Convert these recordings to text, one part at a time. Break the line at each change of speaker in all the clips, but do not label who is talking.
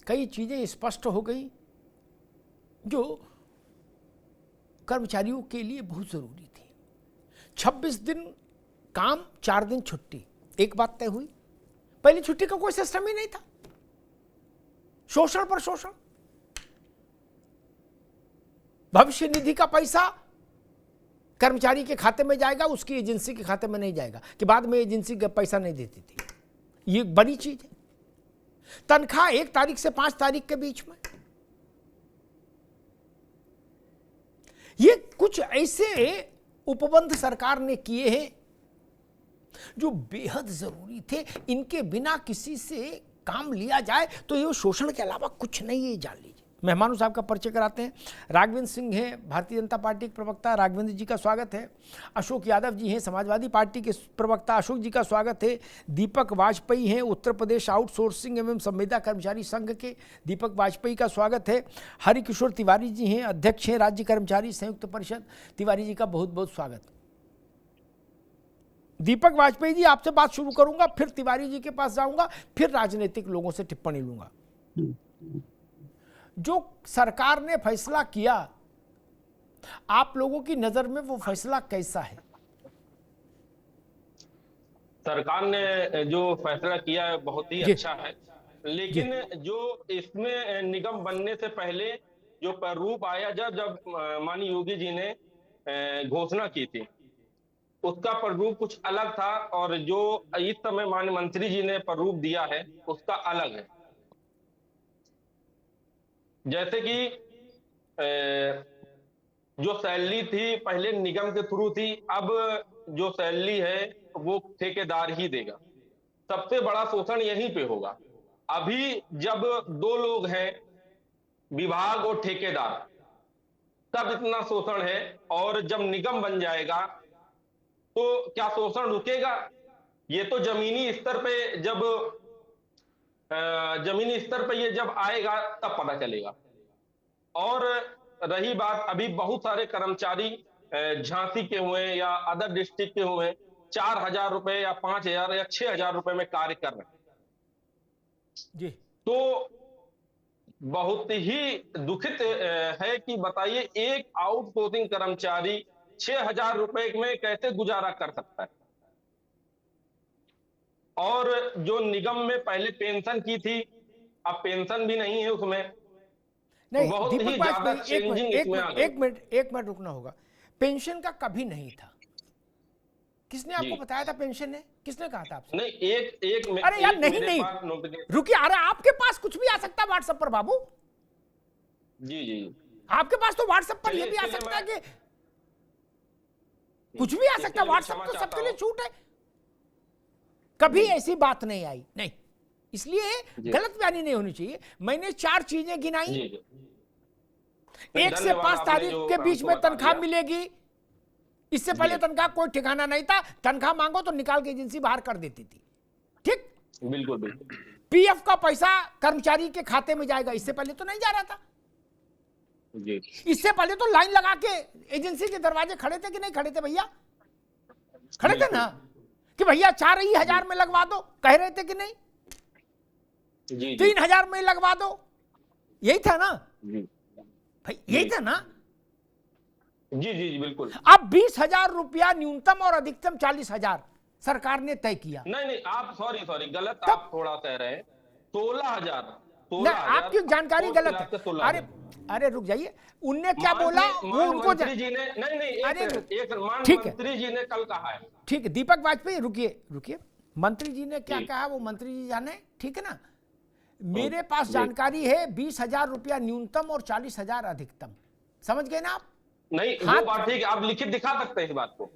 कई चीज़ें स्पष्ट हो गई जो कर्मचारियों के लिए बहुत ज़रूरी थी। 26 दिन काम, 4 दिन छुट्टी, एक बात तय हुई। पहले छुट्टी का कोई सिस्टम ही नहीं था, शोषण पर शोषण। भविष्य निधि का पैसा कर्मचारी के खाते में जाएगा, उसकी एजेंसी के खाते में नहीं जाएगा, कि बाद में एजेंसी का पैसा नहीं देती थी। ये बड़ी चीज है। तनख्वाह 1 तारीख से 5 तारीख के बीच में। ये कुछ ऐसे उपबंध सरकार ने किए हैं जो बेहद जरूरी थे। इनके बिना किसी से काम लिया जाए तो ये शोषण के अलावा कुछ नहीं है, जान लीजिए। मेहमानों साहब का परिचय कराते हैं। राघवेंद्र सिंह हैं, भारतीय जनता पार्टी के प्रवक्ता, राघवेंद्र जी का स्वागत है। अशोक यादव जी हैं, समाजवादी पार्टी के प्रवक्ता, अशोक जी का स्वागत है। दीपक वाजपेयी हैं, उत्तर प्रदेश आउटसोर्सिंग एवं संविदा कर्मचारी संघ के, दीपक वाजपेयी का स्वागत है। हरिकिशोर तिवारी जी हैं, अध्यक्ष हैं राज्य कर्मचारी संयुक्त परिषद, तिवारी जी का बहुत बहुत स्वागत। दीपक वाजपेयी जी, आपसे बात शुरू करूंगा, फिर तिवारी जी के पास जाऊंगा, फिर राजनीतिक लोगों से टिप्पणी लूंगा। जो सरकार ने फैसला किया, आप लोगों की नजर में वो फैसला कैसा है?
सरकार ने जो फैसला किया है बहुत ही अच्छा है, लेकिन जो इसमें निगम बनने से पहले जो प्रारूप आया, जब माननीय योगी जी ने घोषणा की थी, उसका प्रारूप कुछ अलग था, और जो इस समय माननीय मंत्री जी ने प्रारूप दिया है उसका अलग है। जैसे कि जो सैलरी थी पहले निगम के थ्रू थी, अब जो सैलरी है वो ठेकेदार ही देगा। सबसे बड़ा शोषण यहीं पे होगा। अभी जब 2 लोग हैं, विभाग और ठेकेदार, तब इतना शोषण है, और जब निगम बन जाएगा तो क्या शोषण रुकेगा? ये तो जमीनी स्तर पे ये जब आएगा तब पता चलेगा। और रही बात, अभी बहुत सारे कर्मचारी झांसी के हुए या अदर डिस्ट्रिक्ट के हुए 4,000 रुपए या 5,000 या 6,000 रुपए में कार्य कर रहे हैं जी। तो बहुत ही दुखित है कि बताइए, एक आउटसोर्सिंग कर्मचारी 6,000 रुपए में कैसे गुजारा कर सकता है। और जो निगम में पहले पेंशन की थी, अब पेंशन भी नहीं है उसमें।
नहीं,
बहुत ही ज्यादा चेंजिंग इसमें आ गई।
एक मिनट रुकना होगा। पेंशन का कभी नहीं था। किसने आपको बताया था पेंशन है? किसने कहा था आपसे?
नहीं, एक
अरे यार, नहीं रुकिए, अरे आपके पास कुछ भी आ सकता है व्हाट्सएप पर बाबू।
जी
आपके पास तो व्हाट्सएप पर ये भी आ सकता है कि कुछ भी आ सकता है। व्हाट्सएप तो सबके लिए छूट है। कभी ऐसी बात नहीं आई, नहीं, इसलिए गलत बयानी नहीं होनी चाहिए। मैंने 4 चीजें गिनाई। 1 से 5 तारीख के बीच में तनख्वाह मिलेगी। इससे पहले तनख्वाह कोई ठिकाना नहीं था। तनख्वाह मांगो तो निकाल के एजेंसी बाहर कर देती थी। ठीक,
बिल्कुल।
पीएफ का पैसा कर्मचारी के खाते में जाएगा, इससे पहले तो नहीं जा रहा था
जी।
इससे पहले तो लाइन लगा के एजेंसी के दरवाजे खड़े थे कि नहीं खड़े थे भैया? खड़े थे ना, कि भैया 4,000 में लगवा दो, कह रहे थे कि नहीं? 3,000 में लगवा दो, यही था ना भाई? यही था ना?
जी बिल्कुल।
अब 20,000 रुपया न्यूनतम और अधिकतम 40,000 सरकार ने तय किया।
नहीं, आप सॉरी गलत, आप थोड़ा कह रहे हैं। 16,000
आपकी जानकारी गलत है। अरे रुक जाइए, उनने क्या बोला वो उनको
मंत्री जी ने मंत्री जी ने कल कहा है।
ठीक है, दीपक वाजपेयी, रुकिए, मंत्री जी ने क्या कहा वो मंत्री जी जाने, ठीक है ना? मेरे पास जानकारी है 20,000 रुपया न्यूनतम और 40,000 अधिकतम। समझ गए ना आप?
नहीं, वो बात ठीक है, आप लिखित दिखा सकते हैं इस बात को।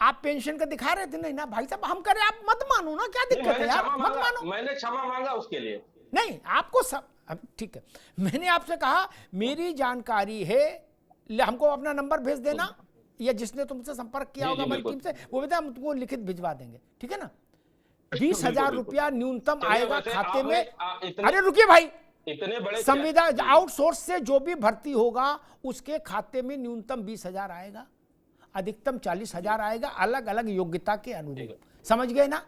आप पेंशन का दिखा रहे थे नहीं ना भाई साहब? हम करें, आप मत मानो ना, क्या दिक्कत है यार? मत मानो।
मैंने क्षमा मांगा उसके लिए।
नहीं, आपको सब ठीक है। मैंने आपसे कहा मेरी जानकारी है, हमको अपना नंबर भेज देना, या जिसने तुमसे संपर्क किया होगा हमारी टीम से, वो बता, हम तुमको लिखित भिजवा देंगे, ठीक है ना? 20,000 रुपया न्यूनतम आएगा खाते में। अरे रुकिए भाई,
इतने बड़े
संविदा आउटसोर्स से जो भी भर्ती होगा उसके खाते में न्यूनतम 20,000 आएगा, अधिकतम 40,000 आएगा, अलग अलग योग्यता के अनुरूप। समझ गए ना?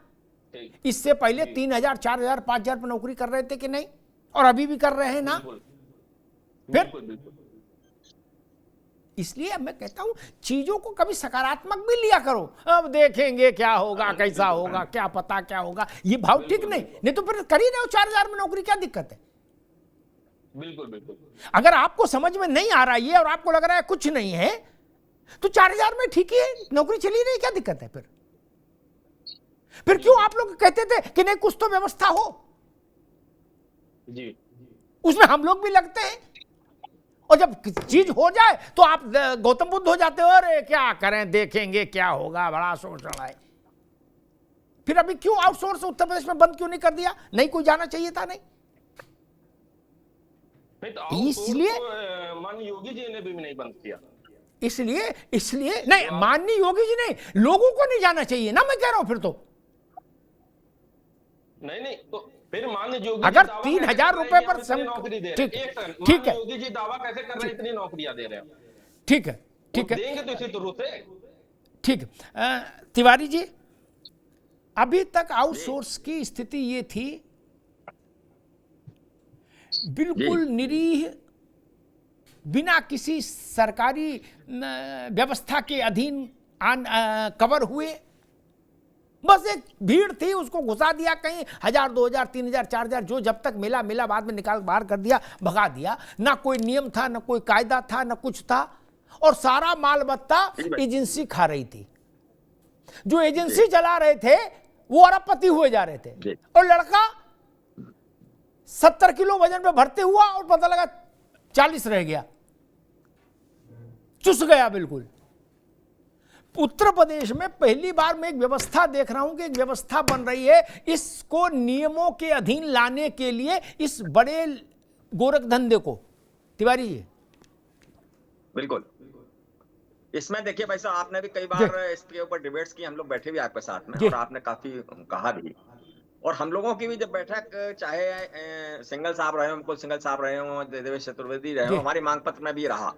ठीक।
इससे पहले 3,000, 4,000, 5,000 पर नौकरी कर रहे थे कि नहीं? और अभी भी कर रहे हैं ना?
बिल्कुल
फिर
बिल्कुल बिल्कुल।
इसलिए अब मैं कहता हूं चीजों को कभी सकारात्मक भी लिया करो। अब देखेंगे क्या होगा, कैसा होगा, क्या पता क्या होगा, ये भाव ठीक नहीं। नहीं तो फिर कर ही रहे हो 4,000 में नौकरी, क्या दिक्कत है?
बिल्कुल बिल्कुल।
अगर आपको समझ में नहीं आ रहा है और आपको लग रहा है कुछ नहीं है, तो 4,000 में ठीक है, नौकरी चली रही, क्या दिक्कत है? फिर क्यों आप लोग कहते थे कि नहीं कुछ तो व्यवस्था हो?
जी।
उसमें हम लोग भी लगते हैं, और जब चीज हो जाए तो आप गौतम बुद्ध हो जाते हो, अरे क्या करें, देखेंगे क्या होगा, बड़ा शोषण है। फिर अभी क्यों आउटसोर्स उत्तर प्रदेश में बंद क्यों नहीं कर दिया? नहीं कोई जाना चाहिए था? नहीं, इसलिए
माननीय योगी जी ने भी नहीं बंद किया।
इसलिए नहीं, माननीय योगी जी नहीं, लोगों को नहीं जाना चाहिए ना, मैं कह रहा हूं। फिर तो
नहीं तो फिर माननीय योगी
अगर 3,000 रुपए पर
नौकरी दे रहे हैं,
ठीक है,
योगी जी दावा कैसे कर रहे हैं इतनी नौकरियां दे रहे हैं?
ठीक है, ठीक है,
देंगे तो इसी तरह से।
ठीक है। तिवारी जी, अभी तक आउटसोर्स की स्थिति ये थी, बिल्कुल निरीह, बिना किसी सरकारी व्यवस्था के अधीन कवर हुए, बस एक भीड़ थी, उसको घुसा दिया कहीं, 1,000, 2,000, 3,000, 4,000, जो जब तक मिला बाद में निकाल बाहर कर दिया, भगा दिया। ना कोई नियम था, ना कोई कायदा था, ना कुछ था, और सारा माल बत्ता एजेंसी खा रही थी। जो एजेंसी चला रहे थे वो अरबपति हुए जा रहे थे, और लड़का 70 किलो वजन पे भरते हुआ और पता लगा 40 रह गया, चुस गया बिल्कुल। उत्तर प्रदेश में पहली बार मैं एक व्यवस्था देख रहा हूं कि एक व्यवस्था बन रही है इसको नियमों के अधीन लाने के लिए, इस बड़े गोरख धंधे को। तिवारी जी,
बिल्कुल। इसमें देखिए भाई साहब, आपने भी कई बार इसके ऊपर डिबेट्स की, हम लोग बैठे भी आपके साथ में, और आपने काफी कहा भी, और हम लोगों की भी जब बैठक, चाहे सिंगल साहब रहे हो, मुकुल सिंगल साहब रहे हो, देवेश चतुर्वेदी रहे हो, हमारी मांग पत्र में भी रहा,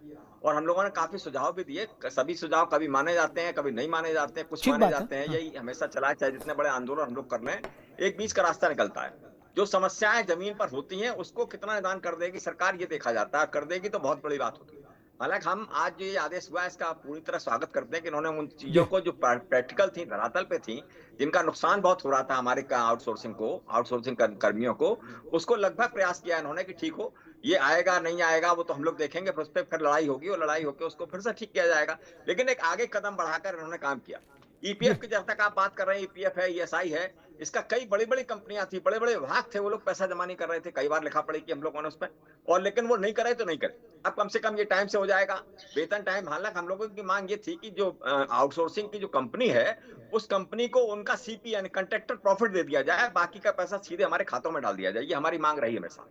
और हम लोगों ने काफी सुझाव भी दिए। सभी सुझाव कभी माने जाते हैं, कभी नहीं माने जाते हैं, कुछ माने जाते हैं। यही हमेशा चला है, चाहे जितने बड़े आंदोलन हम लोग कर लें, एक बीच का रास्ता निकलता है। जो समस्याएं जमीन पर होती हैं उसको कितना निदान कर देगी सरकार, ये देखा जाता है। कर देगी तो बहुत बड़ी बात होती है। हालांकि हम आज जो ये आदेश हुआ है इसका पूरी तरह स्वागत करते हैं कि इन्होंने उन चीजों को जो प्रैक्टिकल थी, धरातल पे थी, जिनका नुकसान बहुत हो रहा था हमारे आउटसोर्सिंग कर्मियों को, उसको लगभग प्रयास किया इन्होंने कि ठीक हो, ये आएगा नहीं आएगा वो तो हम लोग देखेंगे, उस पर फिर लड़ाई होगी, और लड़ाई होकर उसको फिर से ठीक किया जाएगा। लेकिन एक आगे कदम बढ़ाकर इन्होंने काम किया। ईपीएफ की जब तक आप बात कर रहे हैं, ईपीएफ है, ईएसआई है, इसका कई बड़ी बड़ी कंपनियां थी, बड़े बड़े विभाग थे, वो लोग पैसा जमा नहीं कर रहे थे। कई बार लिखा पड़ी कि हम लोगों ने उस पर, और लेकिन वो नहीं करे तो नहीं करे। अब कम से कम ये टाइम से हो जाएगा, वेतन टाइम। हालांकि हम लोगों की मांग ये थी कि जो आउटसोर्सिंग की जो कंपनी है, उस कंपनी को उनका सीपी यानी कंट्रैक्टर प्रॉफिट दे दिया जाए, बाकी का पैसा सीधे हमारे खातों में डाल दिया जाए। ये हमारी मांग रही हमेशा,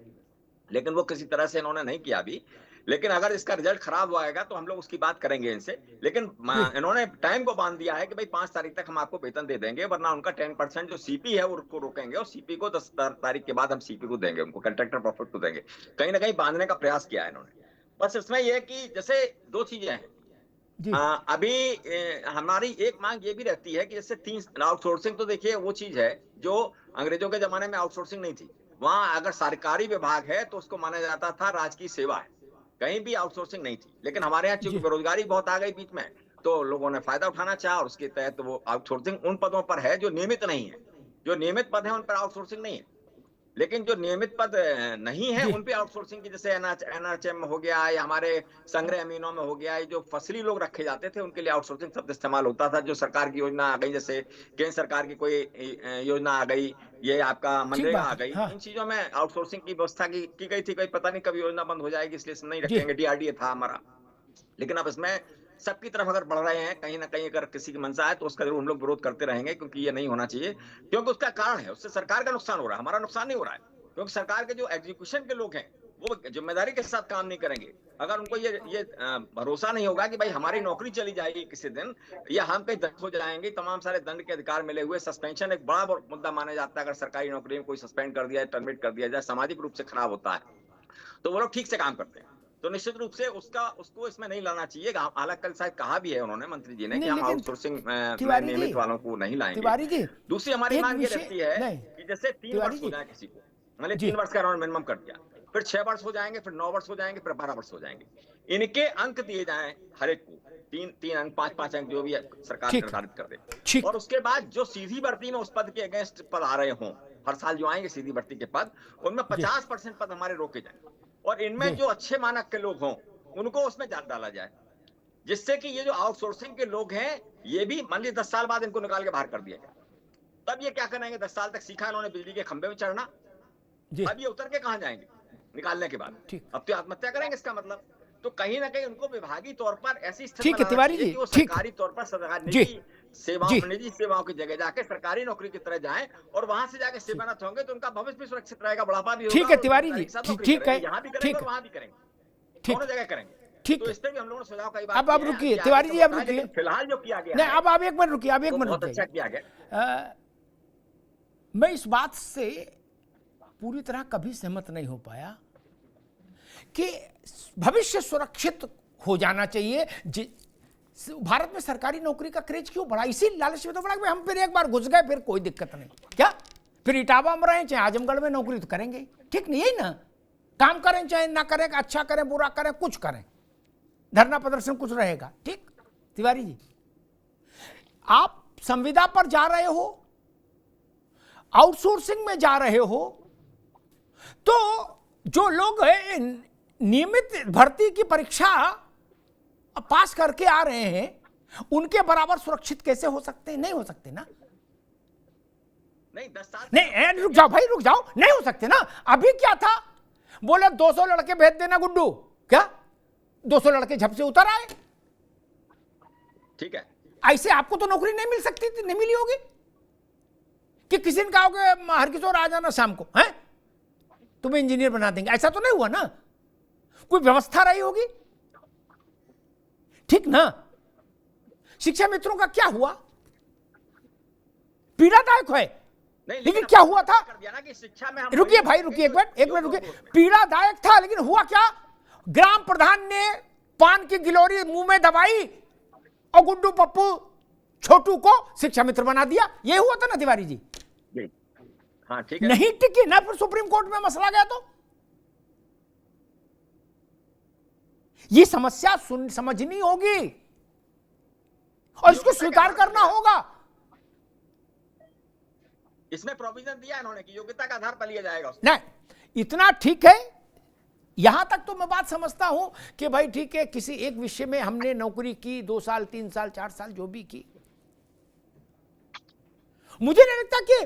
लेकिन वो किसी तरह से इन्होंने नहीं किया अभी। लेकिन अगर इसका रिजल्ट खराब आएगा तो हम लोग उसकी बात करेंगे इनसे। लेकिन इन्होंने टाइम को बांध दिया है कि भाई 5 तारीख तक हम आपको वेतन दे देंगे, वरना उनका 10% जो सीपी है उसको रोकेंगे, और सीपी को 10 तारीख के बाद हम सीपी को देंगे, उनको कंट्रैक्टर प्रॉफिट को देंगे। कहीं ना कहीं बांधने का प्रयास किया है इन्होंने। बस इसमें यह कि जैसे 2 चीजें हैं। अभी हमारी एक मांग ये भी रहती है कि जैसे 3 आउटसोर्सिंग, तो देखिए वो चीज है जो अंग्रेजों के जमाने में आउटसोर्सिंग नहीं थी। वहां अगर सरकारी विभाग है तो उसको माना जाता था राजकीय सेवा है, कहीं भी आउटसोर्सिंग नहीं थी। लेकिन हमारे यहाँ चूंकि बेरोजगारी बहुत आ गई बीच में, तो लोगों ने फायदा उठाना चाहा, और उसके तहत वो आउटसोर्सिंग उन पदों पर है जो नियमित नहीं है। जो नियमित पद है उन पर आउटसोर्सिंग नहीं है, लेकिन जो नियमित पद नहीं है उन पे आउटसोर्सिंग की, जैसे एनएचएम हो गया, या हमारे संग्रह अमीनों में हो गया, जो फसली लोग रखे जाते थे उनके लिए आउटसोर्सिंग शब्द इस्तेमाल होता था। जो सरकार की योजना आ गई, जैसे केंद्र सरकार की कोई योजना आ गई, ये आपका मनरेगा आ गई, इन चीजों में आउटसोर्सिंग की व्यवस्था की गई थी। कोई पता नहीं कब योजना बंद हो जाएगी, इसलिए नहीं रखेंगे। डीआरडीए था हमारा, लेकिन अब इसमें सबकी तरफ अगर बढ़ रहे हैं, कहीं ना कहीं अगर किसी की मंशा है तो उसका जरूर हम लोग विरोध करते रहेंगे, क्योंकि ये नहीं होना चाहिए। क्योंकि उसका कारण है, उससे सरकार का नुकसान हो रहा है, हमारा नुकसान नहीं हो रहा है। क्योंकि सरकार के जो एग्जीक्यूशन के लोग हैं वो जिम्मेदारी के साथ काम नहीं करेंगे। अगर उनको ये भरोसा नहीं होगा कि भाई हमारी नौकरी चली जाएगी किसी दिन, या हम कहीं दंड हो जाएंगे, तमाम सारे दंड के अधिकार मिले हुए, सस्पेंशन एक बड़ा मुद्दा माना जाता है। अगर सरकारी नौकरी में कोई सस्पेंड कर दिया जाए, टर्मिनेट कर दिया जाए, सामाजिक रूप से खराब होता है, तो वो लोग ठीक से काम करते हैं। तो निश्चित रूप से उसको इसमें नहीं लाना चाहिए। हालांकि कल शायद कहा भी है उन्होंने, मंत्री जी ने, कि हम आउटसोर्सिंग में नियमित वालों को नहीं लाएंगे।
तिवारी जी,
दूसरी हमारी
एक
मांग ये
विषय
रहती है
नहीं,
कि जैसे 3 वर्ष हो जाए किसी को, मतलब 3 वर्ष का अराउंड मिनिमम कर दिया, फिर 6 वर्ष हो जाएंगे, फिर 9 वर्ष हो जाएंगे, फिर 12 वर्ष हो जाएंगे। इनके अंक दिए जाएं हर एक को, 3 अंक, 5 अंक, जो भी सरकार निर्धारित कर दे। और उसके बाद जो सीधी भर्ती में उस पद के अगेंस्ट पद आ रहे हों, हर साल जो आएंगे सीधी भर्ती के पद, उनमें 50% पद हमारे रोके जाएं, और इनमें जो अच्छे मानक के लोग हों उनको उसमें डाला जाए, जिससे कि ये जो आउटसोर्सिंग के लोग हैं, ये भी मान लीजिए 10 साल बाद इनको निकाल के बाहर कर दिया जाए, तब ये क्या करेंगे? 10 साल तक सीखा इन्होंने बिजली के खंभे में चढ़ना, अब ये उतर के कहां जाएंगे निकालने के बाद? अब तो आत्महत्या करेंगे इसका मतलब। तो कहीं ना कहीं उनको विभागीय तौर पर ऐसी स्थिति
ठीक है तिवारी जी,
वो सरकारी तौर पर निजी सेवाओं की जगह जाके सरकारी नौकरी की तरह जाएं, और वहां से जाके सेवारत होंगे तो उनका भविष्य भी सुरक्षित रहेगा, बुढ़ापा भी होगा।
ठीक है तिवारी जी, ठीक है,
यहाँ भी करेंगे और वहां भी करेंगे, दोनों जगह करेंगे।
ठीक,
तो इस पे भी हम लोगों ने सुझाव कई बार।
अब आप रुकिए तिवारी जी, अब रुकिए,
फिलहाल जो किया गया
नहीं, अब आप एक मिनट रुकिए, आप एक मिनट
रुकिए। अच्छा किया गया।
मैं इस बात से पूरी तरह कभी सहमत नहीं हो पाया कि भविष्य सुरक्षित हो जाना चाहिए। भारत में सरकारी नौकरी का क्रेज क्यों बढ़ा? इसी लालच में तो बढ़ा कि हम फिर एक बार घुस गए फिर कोई दिक्कत नहीं, क्या फिर इटावा में रहें चाहे आजमगढ़ में नौकरी तो करेंगे, ठीक नहीं, यही ना? काम करें चाहे ना करें, अच्छा करें बुरा करें, कुछ करें, धरना प्रदर्शन कुछ रहेगा, ठीक। तिवारी जी, आप संविदा पर जा रहे हो, आउटसोर्सिंग में जा रहे हो, तो जो लोग नियमित भर्ती की परीक्षा पास करके आ रहे हैं उनके बराबर सुरक्षित कैसे हो सकते हैं? नहीं हो सकते ना।
नहीं 10 साल
नहीं, रुक जाओ भाई, रुक जाओ, नहीं हो सकते ना। अभी क्या था, बोले 200 लड़के भेज देना गुड्डू, क्या 200 लड़के झप से उतर आए?
ठीक है,
ऐसे आपको तो नौकरी नहीं मिल सकती थी, नहीं मिली होगी कि किसी ने कहोगे हरकिशोर आ जाना शाम को, हैं तुम्हें इंजीनियर बना देंगे, ऐसा तो नहीं हुआ ना। कोई व्यवस्था रही होगी, ठीक ना। शिक्षा मित्रों का क्या हुआ? पीड़ादायक है, लेकिन क्या हुआ था? रुकिए भाई, रुकिए एक मिनट रुकिए। पीड़ादायक था, लेकिन हुआ क्या? ग्राम प्रधान ने पान की गिलोरी मुंह में दबाई और गुड्डू पप्पू छोटू को शिक्षा मित्र बना दिया, ये हुआ था ना तिवारी जी?
हाँ, ठीक है।
नहीं टिके ना, फिर सुप्रीम कोर्ट में मसला गया। तो ये समस्या समझनी होगी और इसको स्वीकार करना होगा।
इसमें प्रोविजन दिया इन्होंने कि योग्यता का आधार पर लिया जाएगा।
नहीं, इतना ठीक है, यहां तक तो मैं बात समझता हूं कि भाई ठीक है, किसी एक विषय में हमने नौकरी की 2 साल 3 साल 4 साल जो भी की, मुझे नहीं लगता कि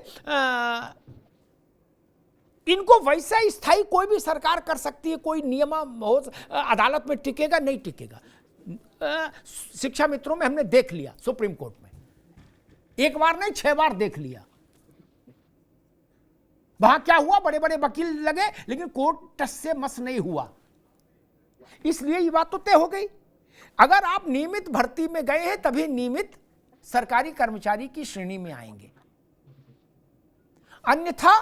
इनको वैसा स्थायी कोई भी सरकार कर सकती है। कोई नियम हो, अदालत में टिकेगा नहीं टिकेगा। शिक्षा मित्रों में हमने देख लिया, सुप्रीम कोर्ट में एक बार नहीं 6 बार देख लिया। वहां क्या हुआ, बड़े बड़े वकील लगे, लेकिन कोर्ट टस से मस नहीं हुआ। इसलिए ये बात तो तय हो गई, अगर आप नियमित भर्ती में गए हैं तभी नियमित सरकारी कर्मचारी की श्रेणी में आएंगे, अन्यथा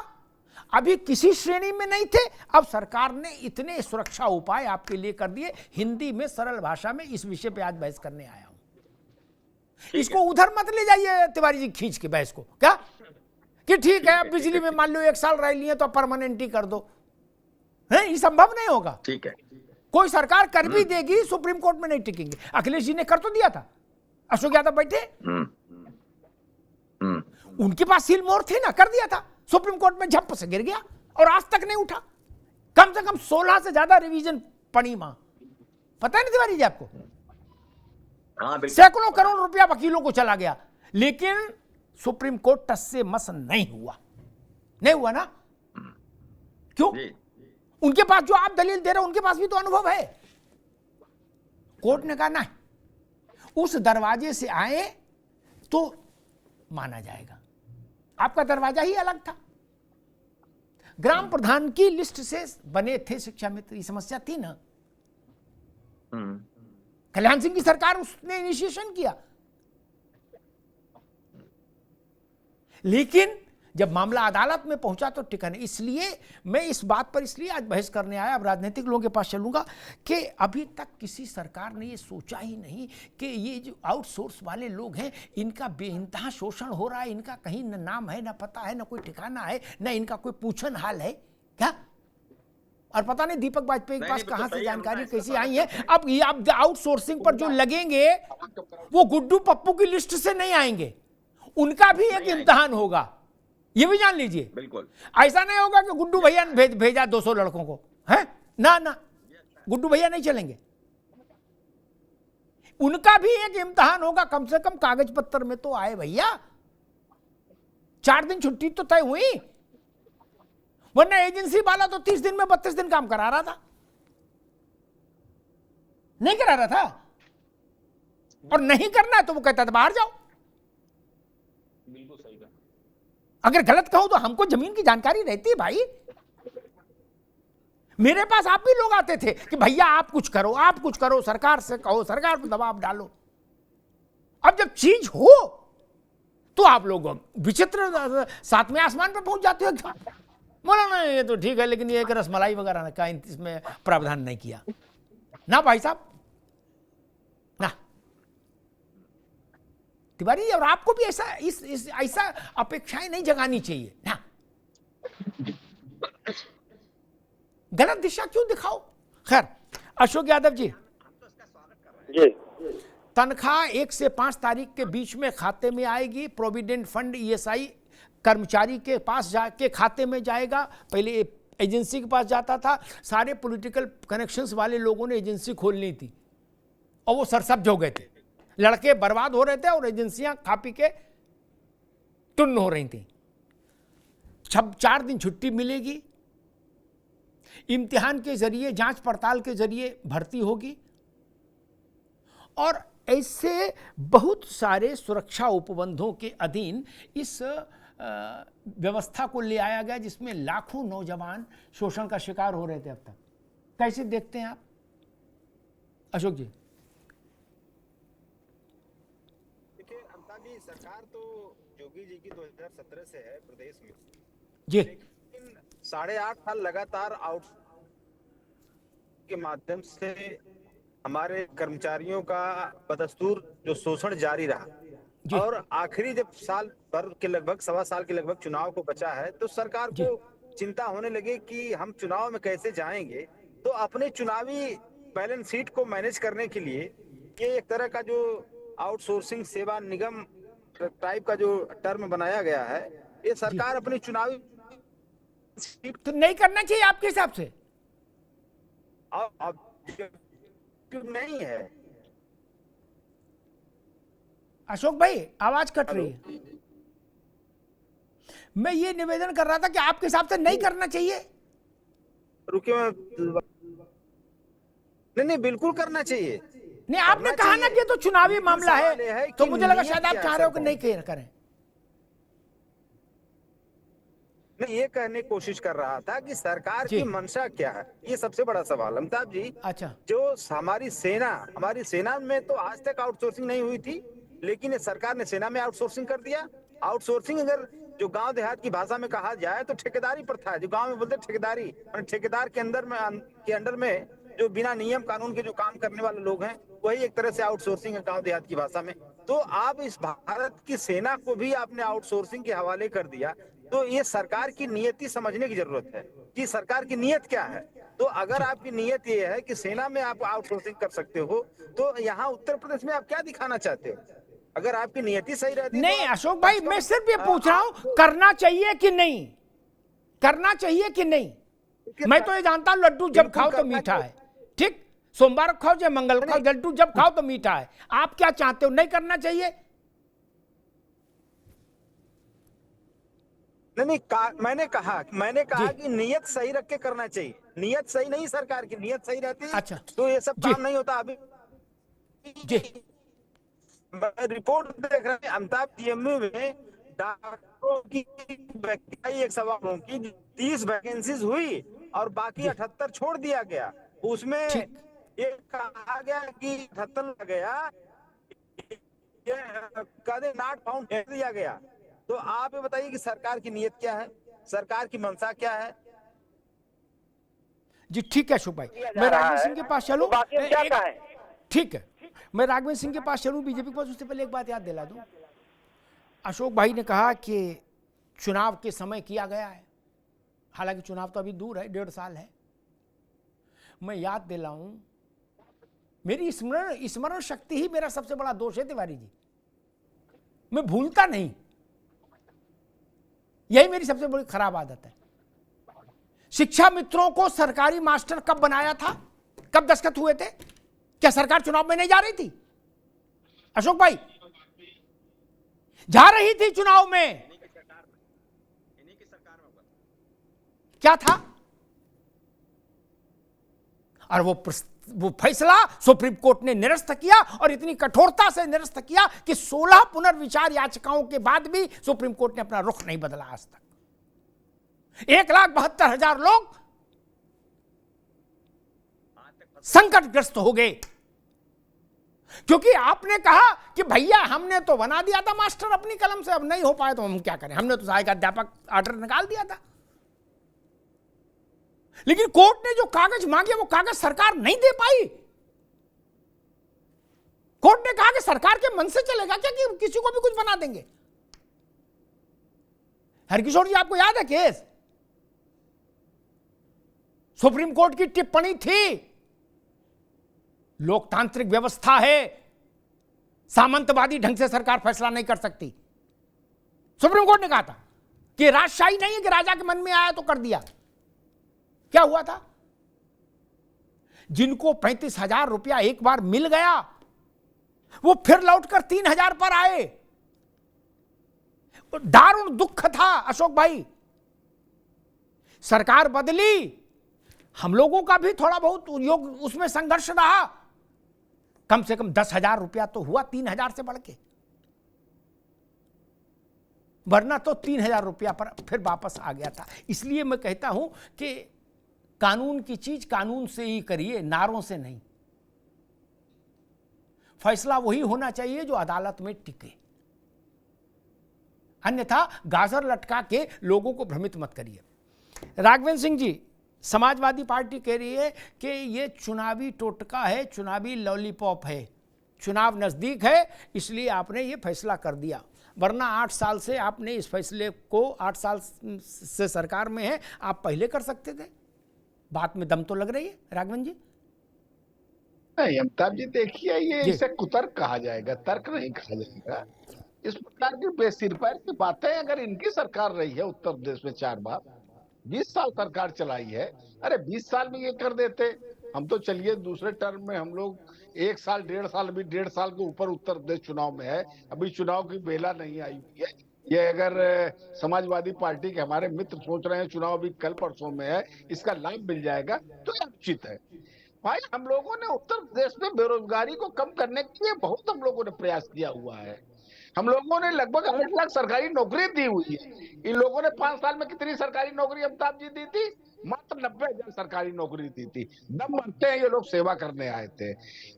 अभी किसी श्रेणी में नहीं थे। अब सरकार ने इतने सुरक्षा उपाय आपके लिए कर दिए। हिंदी में सरल भाषा में इस विषय पे आज बहस करने आया हूं। इसको उधर मत ले जाइए तिवारी जी खींच के बहस को, क्या कि ठीक है अब बिजली में मान लो 1 साल रह लिए तो परमानेंट ही कर दो, है ये संभव नहीं होगा।
ठीक है,
कोई सरकार कर भी देगी, सुप्रीम कोर्ट में नहीं टिकेंगे। अखिलेश जी ने कर तो दिया था, अशोक यादव बैठे, उनके पास सील मोहर थी ना, कर दिया था, सुप्रीम कोर्ट में झप से गिर गया और आज तक नहीं उठा। कम से कम 16 से ज्यादा रिवीजन पड़ी मां, पता है ना तिवारी जी आपको? सैकड़ों करोड़ रुपया वकीलों को चला गया, लेकिन सुप्रीम कोर्ट टस से मस नहीं हुआ ना। क्यों? उनके पास जो आप दलील दे रहे हो, उनके पास भी तो अनुभव है। कोर्ट ने कहा नहीं, उस दरवाजे से आए तो माना जाएगा, आपका दरवाजा ही अलग था। ग्राम प्रधान की लिस्ट से बने थे शिक्षा मित्र, ये समस्या थी ना। कल्याण सिंह की सरकार उसने इनिशिएशन किया, लेकिन जब मामला अदालत में पहुंचा तो टिका नहीं। इसलिए मैं इस बात पर इसलिए आज बहस करने आया, अब राजनीतिक लोगों के पास चलूंगा, कि अभी तक किसी सरकार ने ये सोचा ही नहीं कि ये जो आउटसोर्स वाले लोग हैं इनका बेइंतहा शोषण हो रहा है, इनका कहीं न नाम है, न पता है, न कोई ठिकाना है, न इनका कोई पूछन हाल है क्या। और पता नहीं दीपक वाजपेयी के पास कहां से जानकारी कैसी आई है। अब ये अब आउटसोर्सिंग पर जो लगेंगे वो गुड्डू पप्पू की लिस्ट से नहीं आएंगे, उनका भी एक इम्तिहान होगा, ये भी जान लीजिए।
बिल्कुल
ऐसा नहीं होगा कि गुड्डू भैया ने भेजा 200 लड़कों को, है ना, ना गुड्डू भैया नहीं चलेंगे, उनका भी एक इम्तिहान होगा। कम से कम कागज पत्तर में तो आए भैया, 4 दिन छुट्टी तो तय हुई, वरना एजेंसी वाला तो 30 दिन में 32 दिन काम करा रहा था, नहीं करा रहा था, और नहीं करना है तो वो कहता था बाहर जाओ।
बिल्कुल सही कहा।
अगर गलत कहूं तो हमको जमीन की जानकारी रहती है भाई। मेरे पास आप भी लोग आते थे कि भैया आप कुछ करो, आप कुछ करो, सरकार से कहो, सरकार पर दबाव डालो। अब जब चीज हो तो आप लोग विचित्र 7वें आसमान पर पहुंच जाते हो। बोला ना ये तो ठीक है, लेकिन ये एक रसमलाई वगैरह का इसमें प्रावधान नहीं किया ना भाई साहब ना। तिवारी, और आपको भी ऐसा ऐसा अपेक्षाएं नहीं जगानी चाहिए ना, गलत दिशा क्यों दिखाओ। खैर, अशोक यादव जी, तनख्वाह 1 से 5 तारीख के बीच में खाते में आएगी। प्रोविडेंट फंड ESI कर्मचारी के पास जाके खाते में जाएगा, पहले एजेंसी के पास जाता था। सारे पॉलिटिकल कनेक्शंस वाले लोगों ने एजेंसी खोलनी थी और वो सरसब्ज हो गए थे, लड़के बर्बाद हो रहे थे और एजेंसियां खा पी के टुन्न हो रही थी। 4 दिन छुट्टी मिलेगी, इम्तिहान के जरिए, जांच पड़ताल के जरिए भर्ती होगी, और ऐसे बहुत सारे सुरक्षा उपबंधों के अधीन इस व्यवस्था को ले आया गया जिसमें लाखों नौजवान शोषण का शिकार हो रहे थे अब तक। कैसे देखते हैं आप अशोक जी?
देखिए अमिताभ जी, सरकार तो योगी जी की 2017 से है प्रदेश में
जी,
लेकिन 8.5 साल लगातार आउट के माध्यम से हमारे कर्मचारियों का बदस्तूर जो शोषण जारी रहा। और आखिरी जब साल भर के लगभग 1.25 साल के लगभग चुनाव को बचा है, तो सरकार को चिंता होने लगी कि हम चुनाव में कैसे जाएंगे। तो अपने चुनावी बैलेंस शीट को मैनेज करने के लिए ये एक तरह का जो आउटसोर्सिंग सेवा निगम टाइप का जो टर्म बनाया गया है, ये सरकार अपनी चुनावी शीट
तो नहीं करना चाहिए आपके हिसाब से?
नहीं है
अशोक भाई, आवाज कट रही है। मैं ये निवेदन कर रहा था कि आपके हिसाब से नहीं करना चाहिए।
रुकिए, नहीं बिल्कुल करना चाहिए।
नहीं, आपने कहा ना कि ये तो चुनावी मामला है, तो मुझे लगा शायद आप चाह रहे हो कि नहीं करें।
मैं ये कहने की कोशिश कर रहा था कि सरकार की मंशा क्या है, ये सबसे बड़ा सवाल। अमिताभ जी,
अच्छा,
जो हमारी सेना में तो आज तक आउटसोर्सिंग नहीं हुई थी, लेकिन सरकार ने सेना में आउटसोर्सिंग कर दिया। आउटसोर्सिंग अगर जो गांव देहात की भाषा में कहा जाए तो ठेकेदारी प्रथा है, जो गांव में बोलते ठेकेदारी, ठेकेदार के अंडर में जो बिना नियम कानून के जो काम करने वाले लोग हैं, वही एक तरह से आउटसोर्सिंग है गांव देहात की भाषा में। तो आप इस भारत की सेना को भी आपने आउटसोर्सिंग के हवाले कर दिया, तो ये सरकार की नीयति समझने की जरूरत है कि सरकार की नीयत क्या है। तो अगर आपकी नीयत ये है कि सेना में आप आउटसोर्सिंग कर सकते हो, तो यहाँ उत्तर प्रदेश में आप क्या दिखाना चाहते हो? अगर आपकी नीयति सही रहती
नहीं अशोक भाई, मैं सिर्फ ये पूछ रहा हूं, करना चाहिए कि नहीं, करना चाहिए कि नहीं। मैं तो ये जानता हूं लड्डू जब खाओ तो मीठा है, ठीक, सोमवार खाओ या मंगल खाओ, लड्डू जब खाओ तो मीठा है। आप क्या चाहते हो, नहीं करना चाहिए?
नहीं, मैंने कहा कि नियत सही रख के करना चाहिए। नियत सही नहीं, सरकार की नियत सही रहती है,
अच्छा,
तो ये सब काम नहीं होता। अभी
जी
रिपोर्ट देख रहे हैं, अमिताभ, DMU में डॉक्टरों की 30 वैकेंसीज हुई और बाकी 78 छोड़ दिया गया। उसमें ये कहा गया कि 78 गया, ये नॉट फाउंड दिया गया। तो आप ये बताइए कि सरकार की नीयत क्या है, सरकार की मंशा क्या है।
जी ठीक है अशोक भाई, मैं राघवेंद्र सिंह के पास चलूं। ठीक है, मैं राघवेंद्र सिंह के पास चलूं बीजेपी के पास। उससे पहले एक बात याद दिला दूं, अशोक भाई ने कहा कि चुनाव के समय किया गया है, हालांकि चुनाव तो अभी दूर है, 1.5 साल है। मैं याद दिलाऊं, मेरी स्मरण शक्ति ही मेरा सबसे बड़ा दोष है तिवारी जी, मैं भूलता नहीं, यही मेरी सबसे बड़ी खराब आदत है। शिक्षा मित्रों को सरकारी मास्टर कब बनाया था, कब दस्तखत हुए थे? क्या सरकार चुनाव में नहीं जा रही थी अशोक भाई? जा रही थी चुनाव में।
इन्हीं की सरकार में हुआ।
क्या था? और वो फैसला सुप्रीम कोर्ट ने निरस्त किया, और इतनी कठोरता से निरस्त किया कि 16 पुनर्विचार याचिकाओं के बाद भी सुप्रीम कोर्ट ने अपना रुख नहीं बदला आज तक। 1,72,000 लोग संकटग्रस्त हो गए, क्योंकि आपने कहा कि भैया हमने तो बना दिया था मास्टर अपनी कलम से, अब नहीं हो पाया तो हम क्या करें, हमने तो सहायक अध्यापक ऑर्डर निकाल दिया था। लेकिन कोर्ट ने जो कागज मांगे वो कागज सरकार नहीं दे पाई। कोर्ट ने कहा कि सरकार के मन से चलेगा क्या कि किसी को भी कुछ बना देंगे। हरकिशोर जी, आपको याद है केस? सुप्रीम कोर्ट की टिप्पणी थी, लोकतांत्रिक व्यवस्था है, सामंतवादी ढंग से सरकार फैसला नहीं कर सकती। सुप्रीम कोर्ट ने कहा था कि राजशाही नहीं है कि राजा के मन में आया तो कर दिया। क्या हुआ था? जिनको 35,000 रुपया एक बार मिल गया वो फिर लौटकर 3,000 पर आए। दारुण दुख था अशोक भाई। सरकार बदली, हम लोगों का भी थोड़ा बहुत योग उसमें संघर्ष रहा, कम से कम 10,000 रुपया तो हुआ 3,000 से बढ़ के, वरना तो 3,000 रुपया पर फिर वापस आ गया था। इसलिए मैं कहता हूं कि कानून की चीज कानून से ही करिए, नारों से नहीं। फैसला वही होना चाहिए जो अदालत में टिके, अन्यथा गाजर लटका के लोगों को भ्रमित मत करिए। राघवेंद्र सिंह जी, समाजवादी पार्टी कह रही है कि ये चुनावी टोटका है, चुनावी लॉलीपॉप है, चुनाव नजदीक है इसलिए आपने ये फैसला कर दिया, वरना 8 साल से आपने इस फैसले को, 8 साल से सरकार में है, आप पहले कर सकते थे। बात में दम तो लग रही है राघवन जी?
नहीं अमिताभ जी, देखिए ये इसे कुतर्क कहा जाएगा, तर्क नहीं कहा जाएगा। इस प्रकार की बेसिरपैर की बातें अगर इनकी सरकार रही है उत्तर प्रदेश में 4 बार, 20 साल सरकार चलाई है, अरे 20 साल में ये कर देते। हम तो चलिए दूसरे टर्म में हम लोग 1 साल 1.5 साल, अभी 1.5 साल के ऊपर उत्तर प्रदेश चुनाव में है, अभी चुनाव की बेला नहीं आई हुई है। ये अगर समाजवादी पार्टी के हमारे मित्र सोच रहे हैं चुनाव अभी कल परसों में है, इसका लाभ मिल जाएगा तो ये उचित है। भाई हम लोगों ने उत्तर प्रदेश में बेरोजगारी को कम करने के लिए बहुत हम लोगों ने प्रयास किया हुआ है। हम लोगों ने लगभग 8 लाख सरकारी नौकरी दी हुई है। इन लोगों ने 5 साल में कितनी सरकारी नौकरी अमिताभ जी दी थी? मात्र 90,000 सरकारी नौकरी दी थी। दम भरते हैं ये लोग सेवा करने आए थे।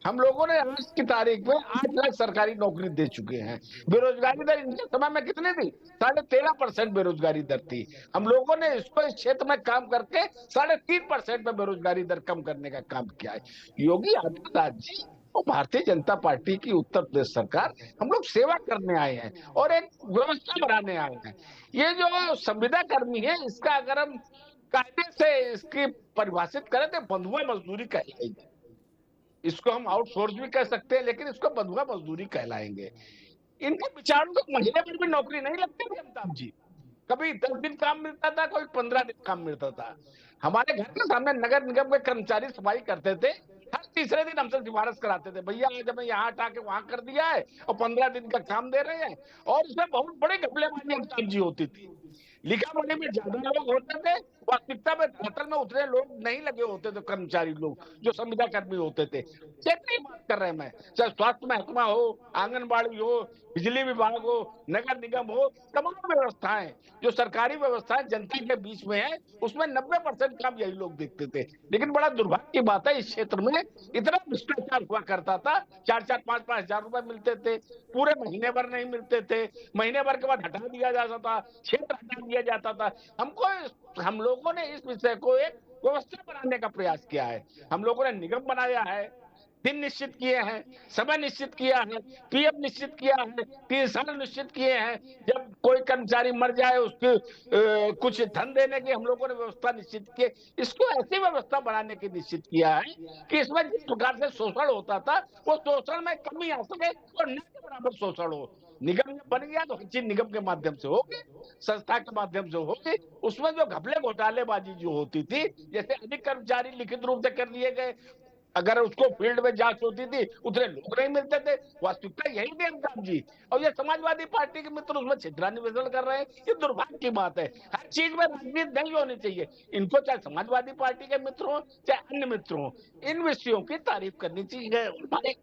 हम लोगों ने आज की तारीख में 8 लाख सरकारी नौकरी दे चुके हैं। बेरोजगारी दर इनके समय में कितनी थी? 13.5% बेरोजगारी दर थी। हम लोगों ने इसको इस क्षेत्र में काम करके 3.5% में बेरोजगारी दर कम करने का काम किया है। योगी आदित्यनाथ जी और भारतीय जनता पार्टी की उत्तर प्रदेश सरकार, हम लोग सेवा करने आए हैं और एक व्यवस्था बनाने आए हैं। ये जो संविदा कर्मी है, इसका अगर हम कायदे से इसकी परिभाषित करें तो बंधुआ मजदूरी कहलाएगी। इसको हम आउटसोर्स भी कह सकते हैं, लेकिन इसको बंधुआ मजदूरी कहलाएंगे। इनके विचारों को महीने पर भी नौकरी नहीं लगती थी अमिताभ जी। कभी 10 दिन काम मिलता था, कोई 15 दिन काम मिलता था। हमारे घर के सामने नगर निगम के कर्मचारी सफाई करते थे, हर तीसरे दिन हमसे सिफारिश कराते थे, भैया आज हमें यहाँ हटा के वहां कर दिया है और 15 दिन का काम दे रहे हैं, और इसमें बहुत बड़े घपलेबाजी अमिताभ जी होती थी। लिखा पढ़ी में ज्यादा लोग होते थे, वास्तविकता में दफ्तर में उतने लोग नहीं लगे होते थे, कर्मचारी लोग जो संविदा कर्मी होते थे। कितनी बात कर रहे हैं, मैं चाहे स्वास्थ्य महकमा हो, आंगनबाड़ी हो, बिजली विभाग हो, नगर निगम हो, तमाम व्यवस्थाएं जो सरकारी व्यवस्थाएं जनता के बीच में है, उसमें 90% काम यही लोग देखते थे। लेकिन बड़ा दुर्भाग्य की बात है, इस क्षेत्र में इतना भ्रष्टाचार हुआ करता था, 4-4, 5-5 हजार रुपए मिलते थे, पूरे महीने भर नहीं मिलते थे, महीने भर के बाद हटा दिया जाता था, क्षेत्र हटा दिया जाता था। हम लोगों ने इस विषय को एक व्यवस्था बनाने का प्रयास किया है। हम लोगों ने निगम बनाया है, दिन निश्चित किए हैं, समय निश्चित किया है, पीएफ निश्चित किया है, 3 साल निश्चित किए हैं, जब कोई कर्मचारी मर जाए उसके कुछ धन देने की हम लोगों ने व्यवस्था निश्चित की। इसको ऐसी व्यवस्था बनाने की निश्चित किया है कि इसमें जिस प्रकार से शोषण होता था वो शोषण में कमी आ सके और न के बराबर शोषण हो। निगम बन गया तो हर चीज निगम के माध्यम से होगी, संस्था के माध्यम से होगी। उसमें जो घपले घोटालेबाजी जो होती थी, जैसे अधिक कर्मचारी लिखित रूप से कर लिए गए, अगर उसको फील्ड में जांच होती थी उतने लोग नहीं मिलते थे, वास्तविकता यही थी अमिताभ जी। और ये समाजवादी पार्टी के मित्र उसमें छिद्रान्वेषण कर रहे हैं, ये दुर्भाग्य की बात है। हर चीज में राजनीति नहीं होनी चाहिए। इनको चाहे समाजवादी पार्टी के मित्र हो चाहे अन्य मित्र हो, इन विषयों की तारीफ करनी चाहिए। हमारे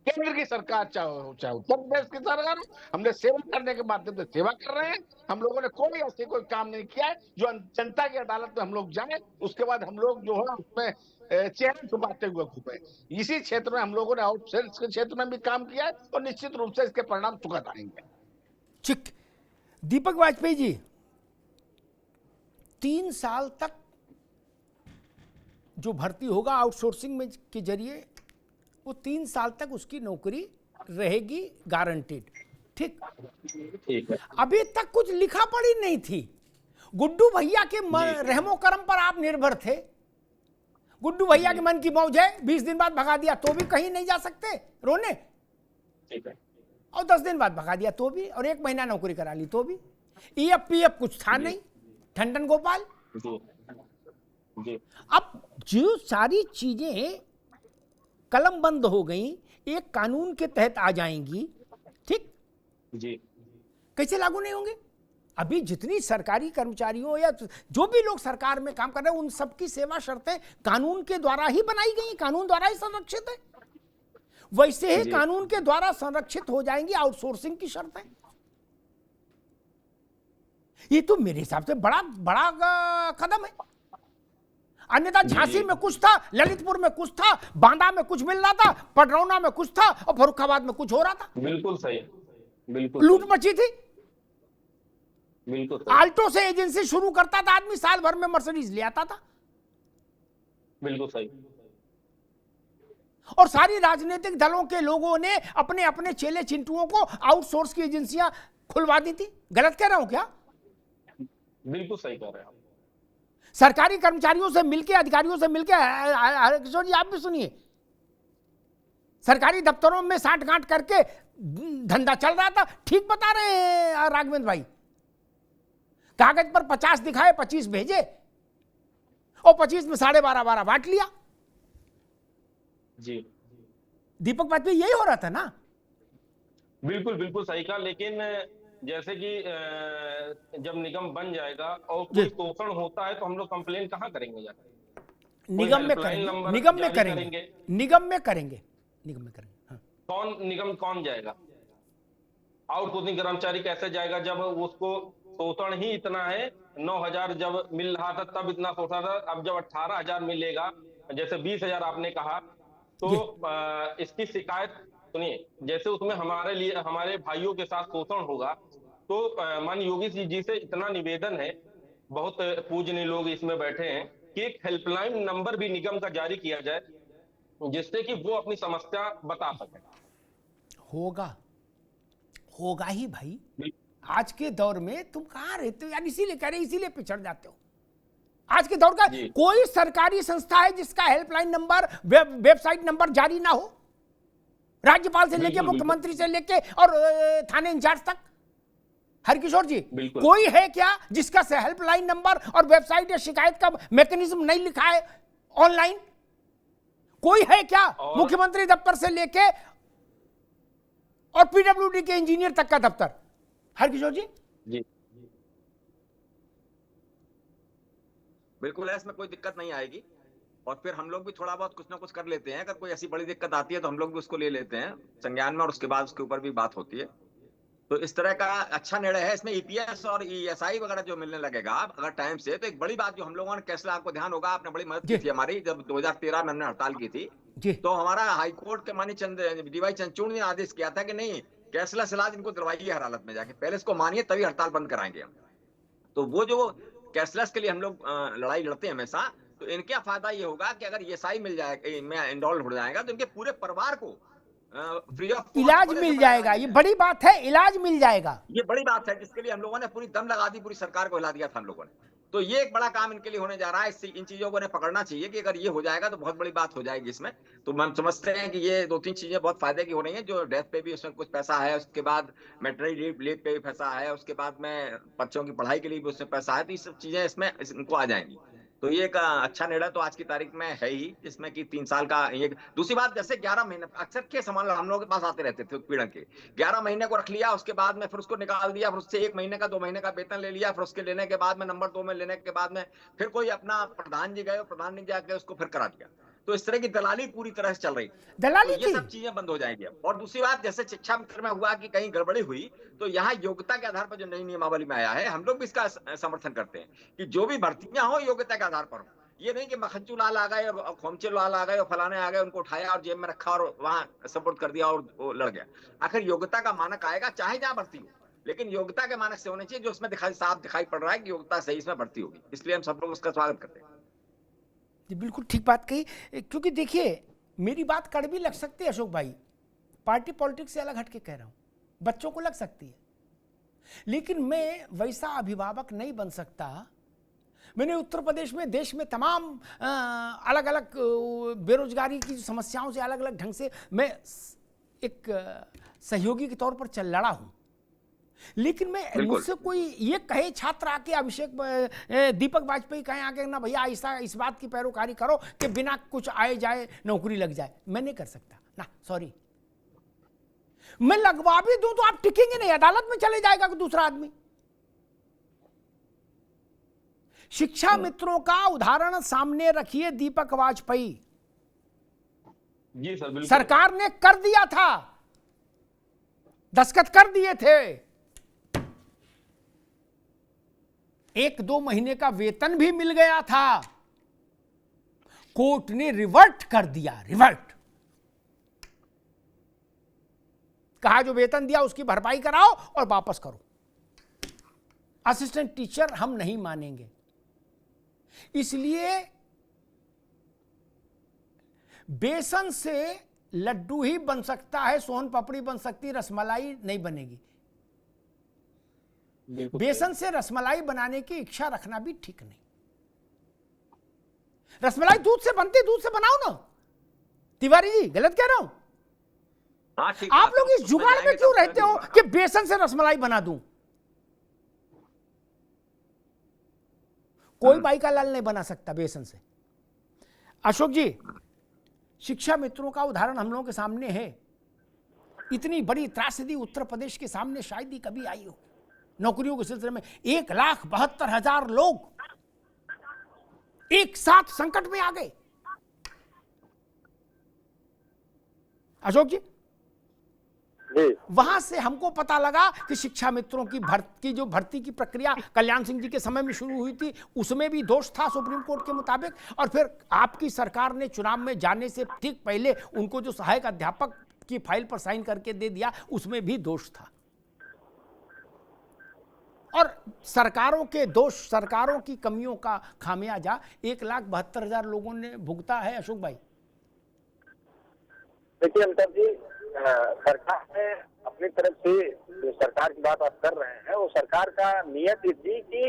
केंद्र की सरकार चाहे उत्तर प्रदेश की सरकार हो, हमने सेवा करने के माध्यम से सेवा कर रहे हैं। हम लोगों ने कोई ऐसे कोई काम नहीं किया है जो जनता की अदालत में हम लोग जाए उसके बाद हम लोग जो है उसमें चेहरा छुपाते हुए घूमे। इसी क्षेत्र में हम लोगों ने आउटसोर्स के क्षेत्र में भी काम किया है और निश्चित रूप से इसके परिणाम सुखद आएंगे।
ठीक, दीपक वाजपेयी जी, 3 साल तक जो भर्ती होगा आउटसोर्सिंग में के जरिए, वो 3 साल तक उसकी नौकरी रहेगी गारंटीड। ठीक
है।
अभी तक कुछ लिखा पढ़ी नहीं थी। गुड्डू भैया के रहमो करम पर आप निर्भर थे। गुड्डू भैया के मन की मौज है, 20 दिन बाद भगा दिया तो भी कहीं नहीं जा सकते रोने,
ठीक है,
और 10 दिन बाद भगा दिया तो भी, और 1 महीना नौकरी करा ली तो भी। ईएफ पीएफ कुछ था नहीं, ठंडन गोपाल।
जी।
अब जो सारी चीजें कलम बंद हो गई, एक कानून के तहत आ जाएंगी, ठीक
जी,
कैसे लागू नहीं होंगे? अभी जितनी सरकारी कर्मचारियों या जो भी लोग सरकार में काम कर रहे हैं उन सबकी सेवा शर्तें कानून के द्वारा ही बनाई गई, कानून द्वारा ही संरक्षित है। वैसे ही कानून के द्वारा संरक्षित हो जाएंगी आउटसोर्सिंग की शर्तें। ये तो मेरे हिसाब से बड़ा बड़ा कदम है। अन्यथा झांसी में कुछ था, ललितपुर में कुछ था, बांदा में कुछ मिल रहा था, पडरौना में कुछ था और फर्रुखाबाद में कुछ हो रहा था।
बिल्कुल सही, बिल्कुल
लूट मची थी।
बिल्कुल सही।
आल्टो से एजेंसी शुरू करता था आदमी, साल भर में मर्सिडीज ले आता था।
बिल्कुल सही।
और सारी राजनीतिक दलों के लोगों ने अपने अपने चेले चिंटुओं को आउटसोर्स की एजेंसियां खुलवा दी थी। गलत कह रहा हूं क्या?
बिल्कुल सही कह रहे हैं आप।
सरकारी कर्मचारियों से मिलके, अधिकारियों से मिलके, किशोर जी आप भी सुनिए, सरकारी दफ्तरों में साठ गांठ करके धंधा चल रहा था। ठीक बता रहे हैं राघवेंद्र भाई। कागज पर 50 दिखाए, 25 भेजे और 25 में 12.5 बांट लिया।
जी,
दीपक वाजपेयी यही हो रहा था ना?
बिल्कुल बिल्कुल सही कहा। लेकिन जैसे कि जब निगम बन जाएगा और कोई शोषण होता है तो हम लोग कंप्लेन कहाँ करेंगे जाकर?
निगम में करेंगे, निगम में करेंगे, निगम में करेंगे, निगम में करेंगे। हाँ।
निगम कौन जाएगा? आउटसोर्सिंग कर्मचारी कैसे जाएगा जब उसको शोषण ही इतना है? 9,000 जब मिल रहा था तब इतना शोषण था, अब जब 18,000 मिलेगा, जैसे 20,000 आपने कहा, तो इसकी शिकायत सुनिए। जैसे उसमें हमारे लिए, हमारे भाइयों के साथ शोषण होगा तो माननीय योगी जी से इतना निवेदन है, बहुत पूजनीय लोग इसमें बैठे हैं, कि एक हेल्पलाइन नंबर भी निगम का जारी किया जाए जिससे कि वो अपनी समस्या बता सके।
होगा, होगा ही भाई। आज के दौर में तुम कहां रहते हो यार? इसीलिए कह रहे, इसीलिए पिछड़ जाते हो। आज के दौर का कोई सरकारी संस्था है जिसका हेल्पलाइन नंबर, वेबसाइट नंबर जारी ना हो? राज्यपाल से लेके, मुख्यमंत्री से लेके और थाने इंचार्ज तक। हरकिशोर जी, कोई है क्या जिसका हेल्पलाइन नंबर और वेबसाइट या शिकायत का मैकेनिज्म नहीं लिखा है ऑनलाइन? कोई है क्या? मुख्यमंत्री दफ्तर से लेके और पीडब्ल्यूडी के इंजीनियर तक का दफ्तर। हरकिशोर जी,
बिल्कुल है, इसमें कोई दिक्कत नहीं आएगी। और फिर हम लोग भी थोड़ा बहुत कुछ ना कुछ कर लेते हैं, अगर कोई ऐसी बड़ी दिक्कत आती है तो हम लोग भी उसको ले लेते हैं संज्ञान में, और उसके बाद उसके ऊपर भी बात होती है। तो इस तरह का अच्छा निर्णय है। इसमें ईपीएस और ईएसआई वगैरह जो मिलने लगेगा अगर टाइम से, तो एक बड़ी बात जो हम लोगों ने कैसला, आपको ध्यान होगा, आपने बड़ी मदद की थी हमारी जब 2013 में हमने हड़ताल की थी, तो हमारा हाईकोर्ट के माननीय डीवाई चंद्रचूड़ ने आदेश किया था कि नहीं, कैशलेस इलाज इनको दिलवाइए हर हालत में जाके, पहले इसको मानिए तभी हड़ताल बंद कराएंगे हम। तो वो जो कैशलेस के लिए हम लोग लड़ाई लड़ते हैं हमेशा, तो इनका फायदा ये होगा कि अगर ईएसआई मिल जाएगा, में इनरोल हो जाएगा, तो इनके पूरे परिवार को फ्री ऑफ
इलाज मिल जाएगा। ये बड़ी बात है, इलाज मिल जाएगा।
ये बड़ी बात है जिसके लिए हम लोगों ने पूरी दम लगा दी, पूरी सरकार को हिला दिया था हम लोगों ने। तो ये एक बड़ा काम इनके लिए होने जा रहा है। इससे इन चीजों को ने पकड़ना चाहिए कि अगर ये हो जाएगा तो बहुत बड़ी बात हो जाएगी इसमें। तो हम समझते हैं कि ये 2-3 चीजें बहुत फायदे की हो रही हैं। जो डेथ पे भी उसमें कुछ पैसा है, उसके बाद मैटरनिटी लीव पे भी पैसा है, उसके बाद में बच्चों की पढ़ाई के लिए भी उसमें पैसा है, तो ये सब चीजें इसमें इनको आ जाएंगी। तो ये एक अच्छा निर्णय तो आज की तारीख में है ही, जिसमें कि 3 साल का ये। दूसरी बात, जैसे 11 महीने अक्सर के समान हम लोगों के पास आते रहते थे उत्पीड़न के, 11 महीने को रख लिया, उसके बाद में फिर उसको निकाल दिया, फिर उससे 1 महीने का 2 महीने का वेतन ले लिया, फिर उसके लेने के बाद में नंबर 2 में लेने के बाद में फिर कोई अपना प्रधान जी गए, प्रधान जी जाके उसको फिर करा दिया। तो इस तरह की दलाली पूरी तरह से चल रही,
दलाली
तो ये सब चीजें बंद हो जाएंगी अब। और दूसरी बात, जैसे शिक्षा मित्र में हुआ कि कहीं गड़बड़ी हुई, तो यहाँ योग्यता के आधार पर जो नई नियमावली में आया है, हम लोग भी इसका समर्थन करते हैं कि जो भी भर्तियां हो योग्यता के आधार पर हो। ये नहीं कि मखंचू लाल आ गए और खोमचे लाल आ गए और फलाने आ गए, उनको उठाया और जेब में रखा और वहां सपोर्ट कर दिया और वो लड़ गया। आखिर योग्यता का मानक आएगा चाहे जहां भर्ती हो, लेकिन योग्यता के मानक से होने चाहिए, जो उसमें साफ दिखाई पड़ रहा है कि योग्यता सही इसमें भर्ती होगी। इसलिए हम सब लोग उसका स्वागत करते हैं।
बिल्कुल ठीक बात कही। क्योंकि देखिए, मेरी बात कड़वी लग सकती है अशोक भाई, पार्टी पॉलिटिक्स से अलग हटके कह रहा हूं, बच्चों को लग सकती है, लेकिन मैं वैसा अभिभावक नहीं बन सकता। मैंने उत्तर प्रदेश में, देश में तमाम अलग अलग बेरोजगारी की समस्याओं से अलग अलग ढंग से मैं एक सहयोगी के तौर पर लड़ा हूं, लेकिन मैं मुझसे कोई ये कहे छात्र आके, अभिषेक दीपक वाजपेयी कहे आके ना भैया ऐसा इस बात की पैरोकारी करो कि बिना कुछ आए जाए नौकरी लग जाए, मैं नहीं कर सकता ना, सॉरी। मैं लगवा भी दूं तो आप टिकेंगे नहीं, अदालत में चले जाएगा दूसरा आदमी। शिक्षा मित्रों का उदाहरण सामने रखिए, दीपक वाजपेयी
जी सर, बिल्कुल।
सरकार ने कर दिया था, दस्तखत कर दिए थे, 1-2 महीने का वेतन भी मिल गया था, कोर्ट ने रिवर्ट कर दिया, रिवर्ट कहा जो वेतन दिया उसकी भरपाई कराओ और वापस करो। असिस्टेंट टीचर हम नहीं मानेंगे। इसलिए बेसन से लड्डू ही बन सकता है, सोन पापड़ी बन सकती, रसमलाई नहीं बनेगी। बेसन से रसमलाई बनाने की इच्छा रखना भी ठीक नहीं। रसमलाई दूध से बनती, दूध से बनाओ ना। तिवारी जी, गलत कह रहा हूं? आप लोग इस जुगाड़ में क्यों रहते हो कि बेसन से रसमलाई बना दूं? कोई बाई का लाल नहीं बना सकता बेसन से। अशोक जी, शिक्षा मित्रों का उदाहरण हम लोगों के सामने है। इतनी बड़ी त्रासदी उत्तर प्रदेश के सामने शायद ही कभी आई हो। नौकरियों के सिलसिले में 1,72,000 लोग एक साथ संकट में आ गए। अशोक जी, वहां से हमको पता लगा कि शिक्षा मित्रों की भर्ती की प्रक्रिया कल्याण सिंह जी के समय में शुरू हुई थी, उसमें भी दोष था सुप्रीम कोर्ट के मुताबिक, और फिर आपकी सरकार ने चुनाव में जाने से ठीक पहले उनको जो सहायक अध्यापक की फाइल पर साइन करके दे दिया, उसमें भी दोष था। और सरकारों के दोष, सरकारों की कमियों का खामियाजा 1,72,000 लोगों ने भुगता है। अशोक भाई,
देखिए अमिताभ जी, सरकार ने अपनी तरफ से जो सरकार की बात आप कर रहे हैं, वो सरकार का नियत ये थी कि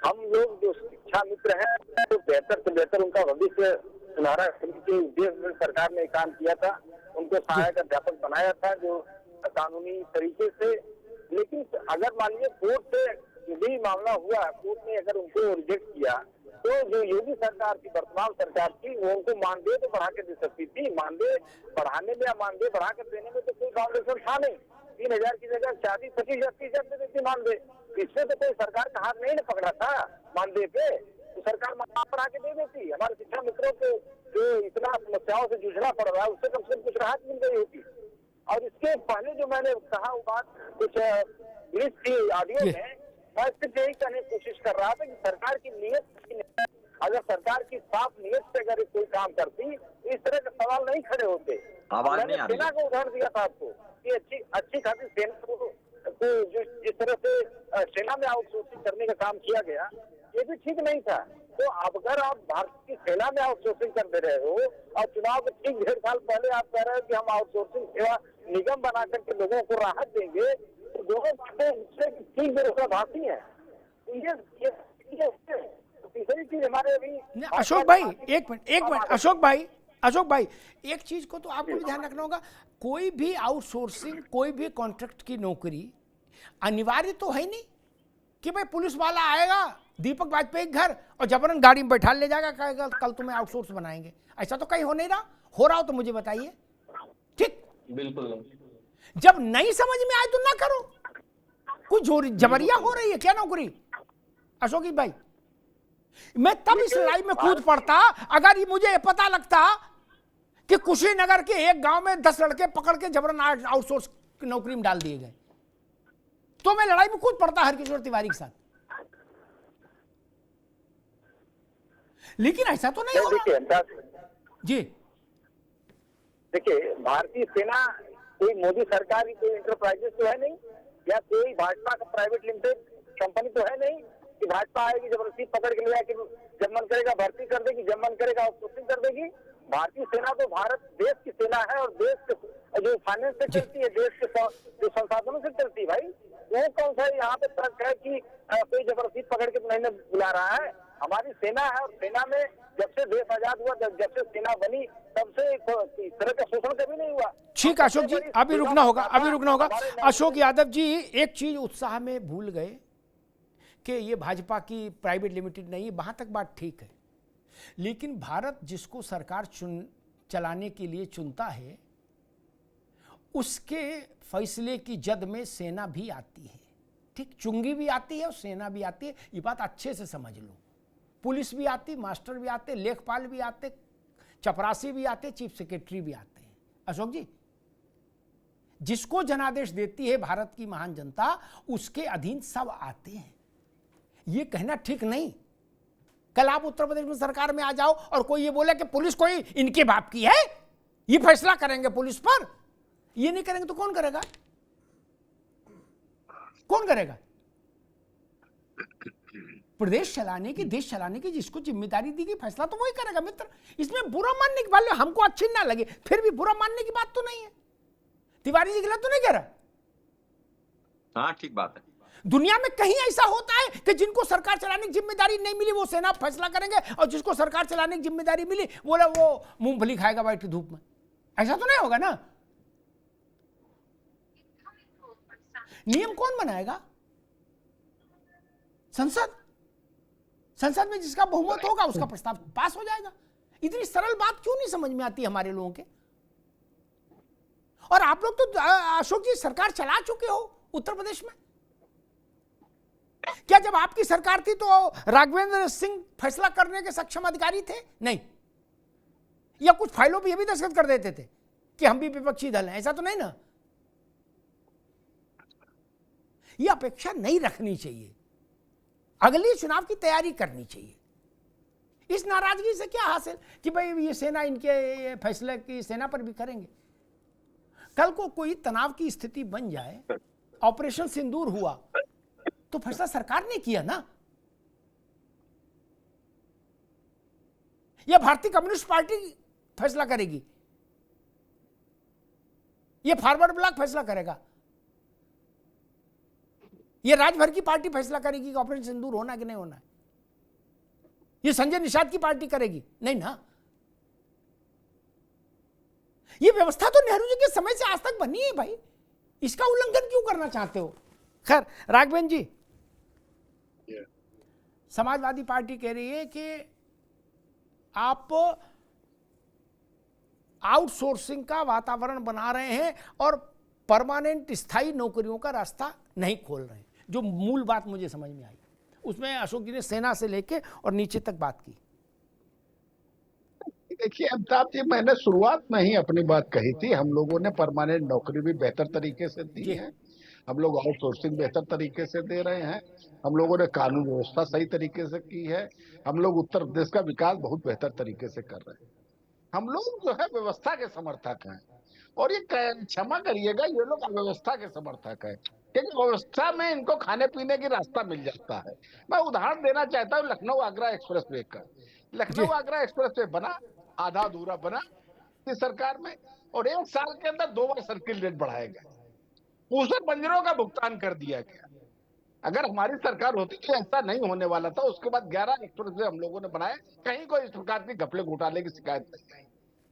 हम लोग जो शिक्षा मित्र हैं तो बेहतर से बेहतर उनका भविष्य सुनहरा करने के उद्देश्य में सरकार ने काम किया था। उनको सहायक अध्यापक बनाया था जो कानूनी तरीके से। लेकिन अगर मान लीजिए कोर्ट से यदि मामला हुआ, कोर्ट ने अगर उनको रिजेक्ट किया, तो जो योगी सरकार थी, वर्तमान सरकार थी, वो उनको मानदेय तो बढ़ा के दे सकती थी। मानदेय बढ़ाने में या मानदेय बढ़ा कर देने में तो कोई फाउंडेशन था नहीं। 3,000 की जगह 40-25 दे देती मानदेय। इसमें तो कोई सरकार का हाथ नहीं न पकड़ा था मानदेय पे।
तो सरकार मकान बना के दे देती। हमारे शिक्षा मित्रों को जो इतना समस्याओं से जूझना पड़ रहा है उससे कम से कम कुछ राहत मिल गई होती। और इसके पहले जो मैंने कहा वो बात कुछ मिस थी ऑडियो में, मैं सिर्फ यही कहने की कोशिश कर रहा था कि सरकार की नीयत, अगर सरकार की साफ नीयत से अगर कोई काम करती तो इस तरह के सवाल नहीं खड़े होते। मैंने सेना का उदाहरण दिया था आपको कि अच्छी खासी सेना को जिस तरह से सेना में आउटसोर्सिंग करने का काम किया गया ये भी ठीक नहीं था। तो अब अगर आप भारत की सेना में आउटसोर्सिंग कर दे रहे हो और चुनाव के ठीक 1.5 साल पहले आप कह रहे हो कि हम आउटसोर्सिंग सेवा निगम बना करके लोगों को राहत देंगे, तो दोनों बातें ठीक विरोधाभासी है। ये तीसरी चीज हमारे अभी
अशोक भाई एक मिनट अशोक भाई एक चीज को तो आपको भी ध्यान रखना होगा, कोई भी आउटसोर्सिंग कोई भी कॉन्ट्रैक्ट की नौकरी अनिवार्य तो है नहीं कि भाई पुलिस वाला आएगा दीपक वाजपेयी घर और जबरन गाड़ी में बैठा ले जाएगा, कहेगा कल तुम्हें आउटसोर्स बनाएंगे। ऐसा तो कहीं हो नहीं रहा, हो रहा हो तो मुझे बताइए। ठीक,
बिल्कुल।
जब नहीं समझ में आए तो ना करो, कोई जबरिया हो रही है क्या नौकरी? अशोक भाई मैं तब इस लड़ाई में कूद पड़ता अगर ये मुझे पता लगता कि कुशीनगर के एक गांव में 10 लड़के पकड़ के जबरन आउटसोर्स की नौकरी में डाल दिए गए, तो मैं लड़ाई में कूद पड़ता हरकिशोर तिवारी के साथ। लेकिन ऐसा तो नहीं होगा जी।
देखिए भारतीय सेना कोई मोदी सरकार की कोई इंटरप्राइजेस तो है नहीं, या कोई भाजपा का प्राइवेट लिमिटेड कंपनी तो है नहीं कि भाजपा आएगी जबरदस्ती पकड़ के ले आके जब मन करेगा भर्ती कर देगी, जब मन करेगा आउटसोर्सिंग कर देगी। भारतीय सेना तो भारत देश की सेना है और देश के जो फाइनेंस से चलती है, देश के जो संसाधनों से चलती है। भाई वो कौन सा यहाँ पे तर्क है कि कोई जबरदस्ती पकड़ के नहीं बुला रहा है? हमारी सेना है और सेना में जब से देश आजाद हुआ, जब से सेना बनी तब से इस तरह का शोषण कभी नहीं हुआ।
ठीक अशोक जी, अभी रुकना होगा। अशोक यादव जी एक चीज उत्साह में भूल गए कि ये भाजपा की प्राइवेट लिमिटेड नहीं है, वहां तक बात ठीक है, लेकिन भारत जिसको सरकार चलाने के लिए चुनता है उसके फैसले की जद में सेना भी आती है। ठीक, चुंगी भी आती है और सेना भी आती है, ये बात अच्छे से समझ लो। पुलिस भी आती, मास्टर भी आते, लेखपाल भी आते, चपरासी भी आते, चीफ सेक्रेटरी भी आते हैं। अशोक जी, जिसको जनादेश देती है भारत की महान जनता उसके अधीन सब आते हैं, ये कहना ठीक नहीं। कल आप उत्तर प्रदेश में सरकार में आ जाओ और कोई ये बोले कि पुलिस कोई इनके बाप की है, ये फैसला करेंगे पुलिस पर, ये नहीं करेंगे तो कौन करेगा? कौन करेगा? प्रदेश चलाने की, देश चलाने की जिसको जिम्मेदारी दी गई फैसला तो वही करेगा मित्र। इसमें बुरा मानने की बात, हमको अच्छी ना लगे फिर भी बुरा मानने की बात तो नहीं है। तिवारी जी गलत तो नहीं कह रहा?
हाँ ठीक बात है।
दुनिया में कहीं ऐसा होता है कि जिनको सरकार चलाने की जिम्मेदारी नहीं मिली वो सेना फैसला करेंगे और जिसको सरकार चलाने की जिम्मेदारी मिली बोले वो मूंगफली खाएगा बैठ के धूप में? ऐसा तो नहीं होगा ना। नियम कौन बनाएगा? संसद में जिसका बहुमत होगा उसका प्रस्ताव पास हो जाएगा। इतनी सरल बात क्यों नहीं समझ में आती हमारे लोगों के? और आप लोग तो अशोक जी सरकार चला चुके हो उत्तर प्रदेश में। क्या जब आपकी सरकार थी तो राघवेंद्र सिंह फैसला करने के सक्षम अधिकारी थे? नहीं। या कुछ फाइलों पे ये भी दस्तखत कर देते थे कि हम भी विपक्षी दल हैं? ऐसा तो नहीं ना। ये अपेक्षा नहीं रखनी चाहिए, अगले चुनाव की तैयारी करनी चाहिए। इस नाराजगी से क्या हासिल कि भाई ये सेना इनके फैसले की सेना पर भी करेंगे। कल को कोई तनाव की स्थिति बन जाए, ऑपरेशन सिंदूर हुआ तो फैसला सरकार ने किया ना, या भारतीय कम्युनिस्ट पार्टी फैसला करेगी, ये फॉरवर्ड ब्लॉक फैसला करेगा, ये राजभर की पार्टी फैसला करेगी कि ऑपरेशन सिंदूर होना कि नहीं होना है, ये संजय निषाद की पार्टी करेगी? नहीं ना। ये व्यवस्था तो नेहरू जी के समय से आज तक बनी है भाई, इसका उल्लंघन क्यों करना चाहते हो? खैर राघवेंद्र जी, समाजवादी पार्टी कह रही है कि आप आउटसोर्सिंग का वातावरण बना रहे हैं और परमानेंट स्थायी नौकरियों का रास्ता नहीं खोल रहे हैं, जो मूल बात मुझे समझ में आई। उसमें अशोक जी ने सेना से लेके और नीचे तक बात की।
देखिए अमिताभ जी, मैंने शुरुआत में ही अपनी बात कही थी, हम लोगों ने परमानेंट नौकरी भी बेहतर तरीके से दी
जी
है, हम लोग आउटसोर्सिंग बेहतर तरीके से दे रहे हैं, हम लोगों ने कानून व्यवस्था सही तरीके से की है, हम लोग उत्तर प्रदेश का विकास बहुत बेहतर तरीके से कर रहे हैं। हम लोग जो है व्यवस्था के समर्थक हैं, और ये क्षमा करिएगा, ये लोग अव्यवस्था के समर्थक हैं, क्योंकि व्यवस्था में इनको खाने पीने की रास्ता मिल जाता है। मैं उदाहरण देना चाहता हूँ लखनऊ आगरा एक्सप्रेस वे का। लखनऊ आगरा एक्सप्रेस वे बना, आधा अधूरा बना इस सरकार में, और 1 साल के अंदर 2 बार सर्किल रेट बढ़ाया गया, ऊसर बंजरों का भुगतान कर दिया गया। अगर हमारी सरकार होती तो ऐसा नहीं होने वाला था। उसके बाद 11 एक्सप्रेस वे हम लोगों ने बनाए, कहीं कोई इस प्रकार की घपले घोटाले की शिकायत नहीं आई।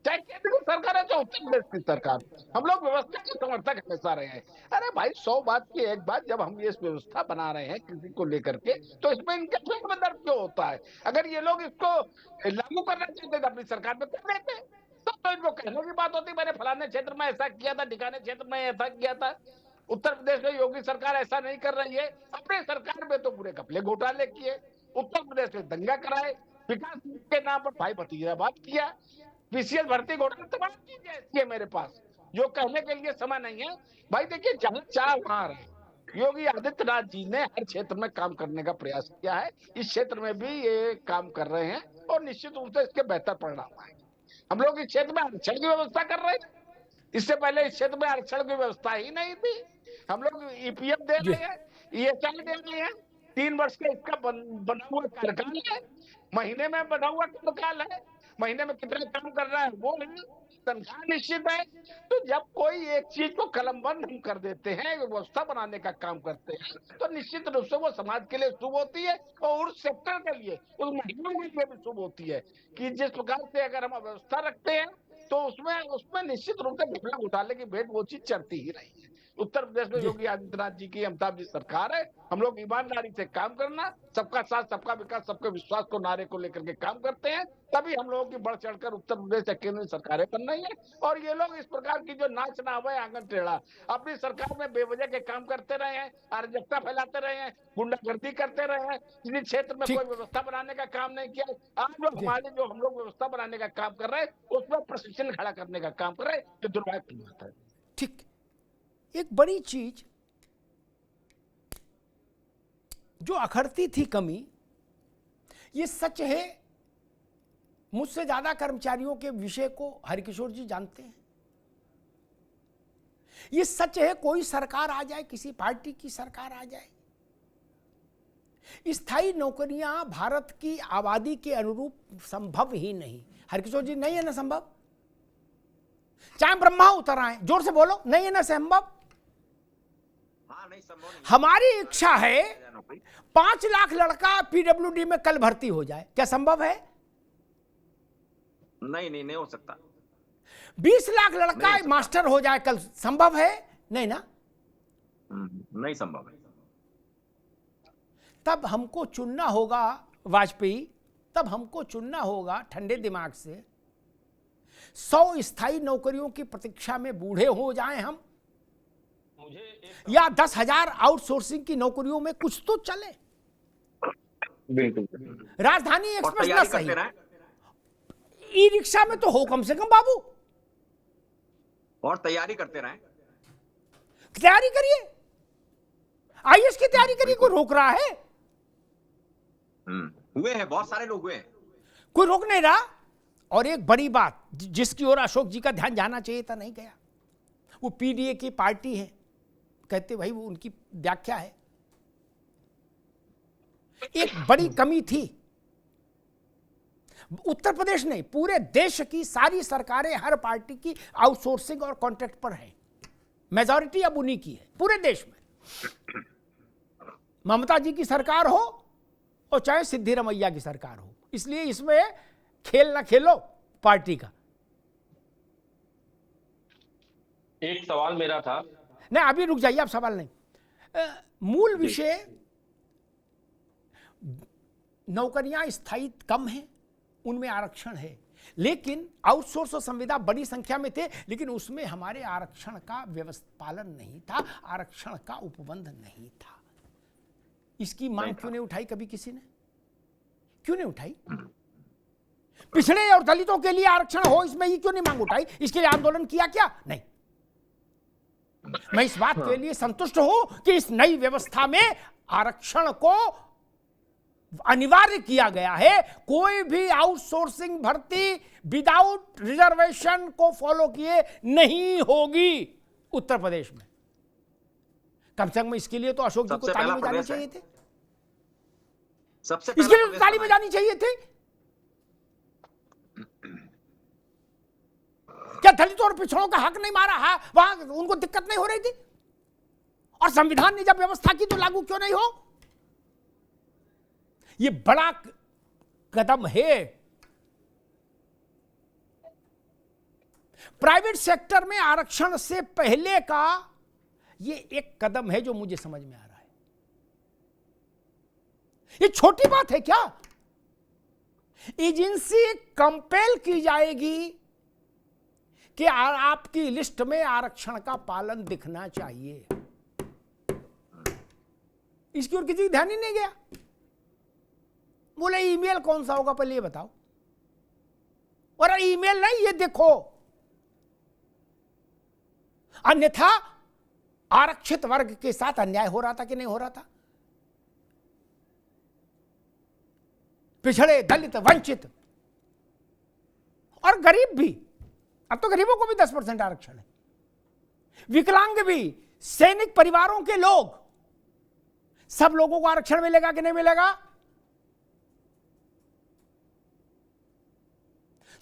चाहे केंद्र की सरकार है चाहे उत्तर प्रदेश की सरकार, हम लोग व्यवस्था के समर्थक हमेशा रहे हैं। अरे भाई 100 बात की एक बात, जब हम ये व्यवस्था बना रहे हैं किसी को लेकर के, तो इसमें इनके पेट में दर्द क्यों होता है? अगर ये लोग इसको लागू करना चाहते थे अपनी सरकार में कर लेते, तो इनको कहने की बात होती मैंने फलाने क्षेत्र में ऐसा किया था, ढिकाने क्षेत्र में ऐसा किया था। उत्तर प्रदेश में योगी सरकार ऐसा नहीं कर रही है, अपने सरकार में तो पूरे घपले घोटाले किए, उत्तर प्रदेश में दंगा कराए, विकास के नाम पर भाई भतीजावाद किया, पीसीएस भर्ती घोटाला तमाम चीजें ऐसी है मेरे पास जो कहने के लिए समय नहीं है। भाई देखिए, जहां चाह वहां रहे। योगी आदित्यनाथ जी ने हर क्षेत्र में काम करने का प्रयास किया है, इस क्षेत्र में भी ये काम कर रहे हैं, और निश्चित रूप से इसके बेहतर परिणाम आएंगे। हम लोग इस क्षेत्र में आरक्षण की व्यवस्था कर रहे हैं, इससे पहले इस क्षेत्र में आरक्षण की व्यवस्था ही नहीं थी। हम लोग ईपीएफ दे रहे हैं, ईएसआई दे रहे हैं, 3 वर्ष का इसका बना हुआ कार्यकाल है, महीने में बना हुआ कार्यकाल है, महीने में कितने काम कर रहा है वो है, तनख्वाह निश्चित है। तो जब कोई एक चीज को कलमबंद हम कर देते हैं, व्यवस्था बनाने का काम करते हैं, तो निश्चित रूप से वो समाज के लिए शुभ होती है, और उस सेक्टर के लिए, उस महिलाओं के लिए भी शुभ होती है कि जिस प्रकार से अगर हम व्यवस्था रखते हैं तो उसमें निश्चित रूप से घपला घोटाले की भेंट वो चीज चढ़ती ही नहीं है। उत्तर प्रदेश में योगी आदित्यनाथ जी की, अमिताभ जी सरकार है। हम लोग ईमानदारी से काम करना, सबका साथ सबका विकास सबके विश्वास को नारे को लेकर के काम करते हैं, तभी हम लोगों की बढ़ चढ़कर उत्तर प्रदेश से केंद्रीय सरकारें बन रही है। और ये लोग इस प्रकार की जो नाच ना हुए आंगन टेढ़ा, अपनी सरकार में बेवजह के काम करते रहे हैं, अराजकता फैलाते रहे हैं, गुंडागर्दी करते रहे हैं, किसी क्षेत्र में कोई व्यवस्था बनाने का काम नहीं किया। आज जो हम लोग व्यवस्था बनाने का काम कर रहे हैं, उसमें प्रशिक्षण खड़ा करने का काम कर रहे हैं, जो दुर्भाग्य की बात है।
ठीक, एक बड़ी चीज जो अखरती थी कमी, ये सच है, मुझसे ज्यादा कर्मचारियों के विषय को हरिकिशोर जी जानते हैं। ये सच है, कोई सरकार आ जाए, किसी पार्टी की सरकार आ जाए, स्थायी नौकरियां भारत की आबादी के अनुरूप संभव ही नहीं। हरिकिशोर जी, नहीं है ना संभव? चाहे ब्रह्मा उतर आए, जोर से बोलो, नहीं है ना संभव?
नहीं, संभव नहीं।
हमारी इच्छा है 5 लाख लड़का पीडब्ल्यूडी में कल भर्ती हो जाए, क्या संभव है?
नहीं हो सकता।
20 लाख लड़का मास्टर हो जाए कल, संभव है? नहीं ना,
नहीं संभव है।
तब हमको चुनना होगा वाजपेयी, तब हमको चुनना होगा ठंडे दिमाग से, 100 स्थायी नौकरियों की प्रतीक्षा में बूढ़े हो जाएं हम, या 10,000 आउटसोर्सिंग की नौकरियों में कुछ तो चले।
बिल्कुल।
राजधानी एक्सप्रेस ना सही, ई रिक्शा में तो हो कम से कम बाबू,
और तैयारी करते रहें।
तैयारी करिए, आईएएस की तैयारी करिए, कोई रोक रहा है?
हुए हैं, बहुत सारे लोग हुए हैं,
कोई रोक नहीं रहा। और एक बड़ी बात जिसकी ओर अशोक जी का ध्यान जाना चाहिए था, नहीं गया, वो पीडीए की पार्टी है, कहते भाई वो उनकी व्याख्या है। एक बड़ी कमी थी, उत्तर प्रदेश नहीं, पूरे देश की सारी सरकारें हर पार्टी की आउटसोर्सिंग और कॉन्ट्रैक्ट पर है, मेजॉरिटी अब उन्हीं की है पूरे देश में। ममता जी की सरकार हो और चाहे सिद्धिरमैया की सरकार हो, इसलिए इसमें खेल ना खेलो पार्टी का।
एक सवाल मेरा था,
नहीं अभी रुक जाइए, आप सवाल नहीं, मूल विषय नौकरियां स्थायी कम हैं, उनमें आरक्षण है, लेकिन आउटसोर्स और संविदा बड़ी संख्या में थे, लेकिन उसमें हमारे आरक्षण का व्यवस्था पालन नहीं था, आरक्षण का उपबंध नहीं था। इसकी मांग क्यों नहीं उठाई कभी किसी ने? क्यों नहीं उठाई? पिछड़े और दलितों के लिए आरक्षण हो, इसमें ये क्यों नहीं मांग उठाई? इसके लिए आंदोलन किया क्या? नहीं। मैं इस बात के लिए संतुष्ट हूं कि इस नई व्यवस्था में आरक्षण को अनिवार्य किया गया है। कोई भी आउटसोर्सिंग भर्ती विदाउट रिजर्वेशन को फॉलो किए नहीं होगी उत्तर प्रदेश में। कम से कम इसके लिए तो अशोक जी को ताली बजानी चाहिए थे, इसके लिए ताली बजानी चाहिए थी। क्या दलितों और पिछड़ों का हक नहीं मारा? हाँ, वहां उनको दिक्कत नहीं हो रही थी? और संविधान ने जब व्यवस्था की तो लागू क्यों नहीं हो? ये बड़ा कदम है। प्राइवेट सेक्टर में आरक्षण से पहले का ये एक कदम है जो मुझे समझ में आ रहा है। ये छोटी बात है क्या? एजेंसी कंपेल की जाएगी कि आपकी लिस्ट में आरक्षण का पालन दिखना चाहिए। इसकी ओर किसी ध्यान ही नहीं गया। बोले ईमेल कौन सा होगा पहले ये बताओ। और ईमेल नहीं, ये देखो। अन्यथा आरक्षित वर्ग के साथ अन्याय हो रहा था कि नहीं हो रहा था? पिछड़े, दलित, वंचित और गरीब भी। अब तो गरीबों को भी 10% आरक्षण है। विकलांग भी, सैनिक परिवारों के लोग, सब लोगों को आरक्षण मिलेगा कि नहीं मिलेगा?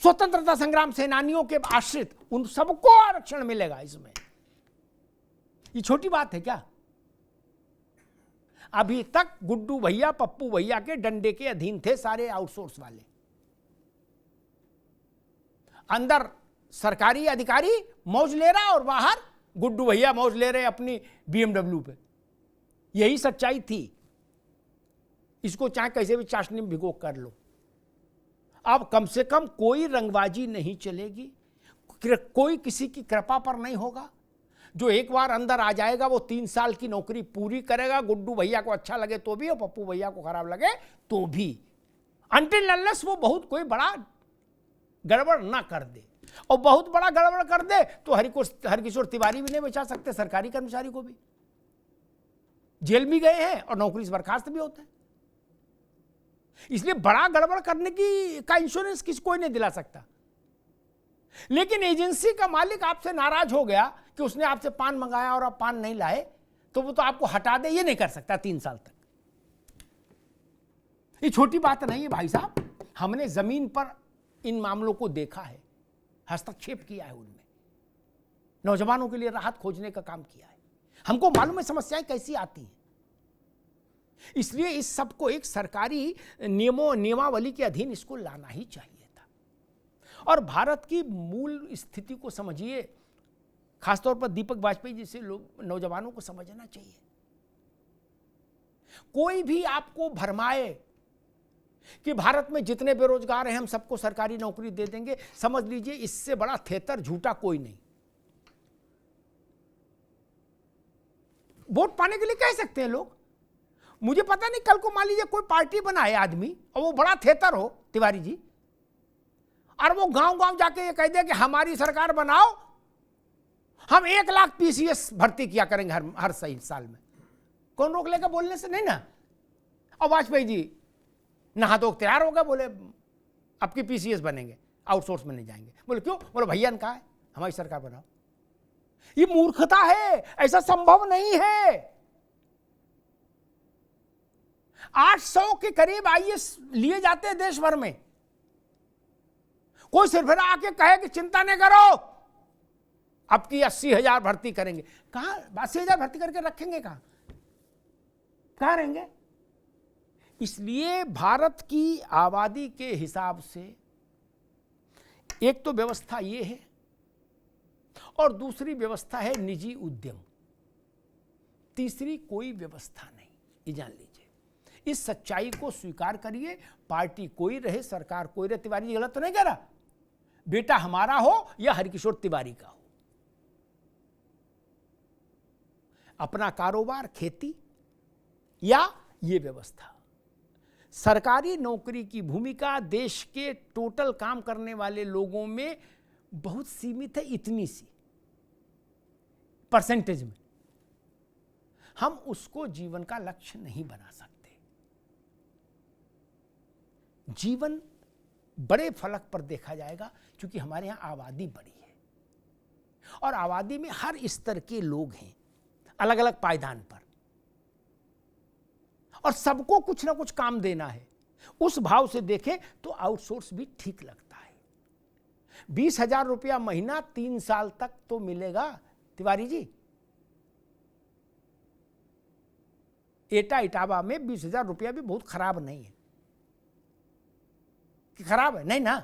स्वतंत्रता संग्राम सेनानियों के आश्रित उन सबको आरक्षण मिलेगा इसमें। ये छोटी बात है क्या? अभी तक गुड्डू भैया, पप्पू भैया के डंडे के अधीन थे सारे आउटसोर्स वाले। अंदर सरकारी अधिकारी मौज ले रहा और बाहर गुड्डू भैया मौज ले रहे अपनी BMW पे। यही सच्चाई थी। इसको चाहे कैसे भी चाशनी में भिगो कर लो। अब कम से कम कोई रंगबाजी नहीं चलेगी, कोई किसी की कृपा पर नहीं होगा। जो एक बार अंदर आ जाएगा वो 3 साल की नौकरी पूरी करेगा। गुड्डू भैया को अच्छा लगे तो भी और पप्पू भैया को खराब लगे तो भी, अनटिल अनलेस वो बहुत कोई बड़ा गड़बड़ ना कर दे। और बहुत बड़ा गड़बड़ कर दे तो हरकिशोर तिवारी भी नहीं बचा सकते, सरकारी कर्मचारी को भी जेल में गए हैं और नौकरी से बर्खास्त भी होते हैं। इसलिए बड़ा गड़बड़ करने का इंश्योरेंस किसी कोई नहीं दिला सकता। लेकिन एजेंसी का मालिक आपसे नाराज हो गया कि उसने आपसे पान मंगाया और आप पान नहीं लाए, तो वो तो आपको हटा दे, ये नहीं कर सकता 3 साल तक। ये छोटी बात नहीं है भाई साहब। हमने जमीन पर इन मामलों को देखा है, हस्तक्षेप किया है उनमें, नौजवानों के लिए राहत खोजने का काम किया है। हमको मालूम है समस्याएं कैसी आती हैं। इसलिए इस सबको एक सरकारी नियमावली के अधीन इसको लाना ही चाहिए था। और भारत की मूल स्थिति को समझिए, खासतौर पर दीपक वाजपेयी जैसे लोग, नौजवानों को समझना चाहिए। कोई भी आपको भरमाए कि भारत में जितने बेरोजगार हैं हम सबको सरकारी नौकरी दे देंगे, समझ लीजिए इससे बड़ा थेतर झूठा कोई नहीं। वोट पाने के लिए कह सकते हैं लोग। मुझे पता नहीं, कल को मान लीजिए कोई पार्टी बनाए आदमी और वो बड़ा थेतर हो, तिवारी जी, और वो गांव गांव जाके ये कह दे कि हमारी सरकार बनाओ, हम 1 लाख PCS भर्ती किया करेंगे हर सही साल में। कौन रोक लेगा बोलने से? नहीं ना। और वाजपेयी जी नहा धो तैयार हो गए, बोले आपकी PCS बनेंगे, आउटसोर्स में नहीं जाएंगे। बोले क्यों? बोले भैया ने कहा है हमारी सरकार बनाओ। ये मूर्खता है, ऐसा संभव नहीं है। 800 के करीब IAS लिए जाते हैं देश भर में। कोई सरफरा आके कहे कि चिंता नहीं करो, अब की 80,000 भर्ती करेंगे। कहां 80,000 भर्ती करके रखेंगे? कहां रहेंगे? इसलिए भारत की आबादी के हिसाब से एक तो व्यवस्था ये है और दूसरी व्यवस्था है निजी उद्यम, तीसरी कोई व्यवस्था नहीं। ये जान लीजिए, इस सच्चाई को स्वीकार करिए। पार्टी कोई रहे, सरकार कोई रहे, तिवारी जी गलत तो नहीं कह रहा, बेटा हमारा हो या हरकिशोर तिवारी का हो, अपना कारोबार खेती या ये व्यवस्था। सरकारी नौकरी की भूमिका देश के टोटल काम करने वाले लोगों में बहुत सीमित है, इतनी सी परसेंटेज में। हम उसको जीवन का लक्ष्य नहीं बना सकते। जीवन बड़े फलक पर देखा जाएगा, क्योंकि हमारे यहाँ आबादी बड़ी है और आबादी में हर स्तर के लोग हैं, अलग अलग पायदान पर, और सबको कुछ ना कुछ काम देना है। उस भाव से देखें तो आउटसोर्स भी ठीक लगता है। 20,000 रुपया महीना 3 साल तक तो मिलेगा तिवारी जी। एटा इटावा में 20,000 रुपया भी बहुत खराब नहीं है कि खराब है, नहीं ना,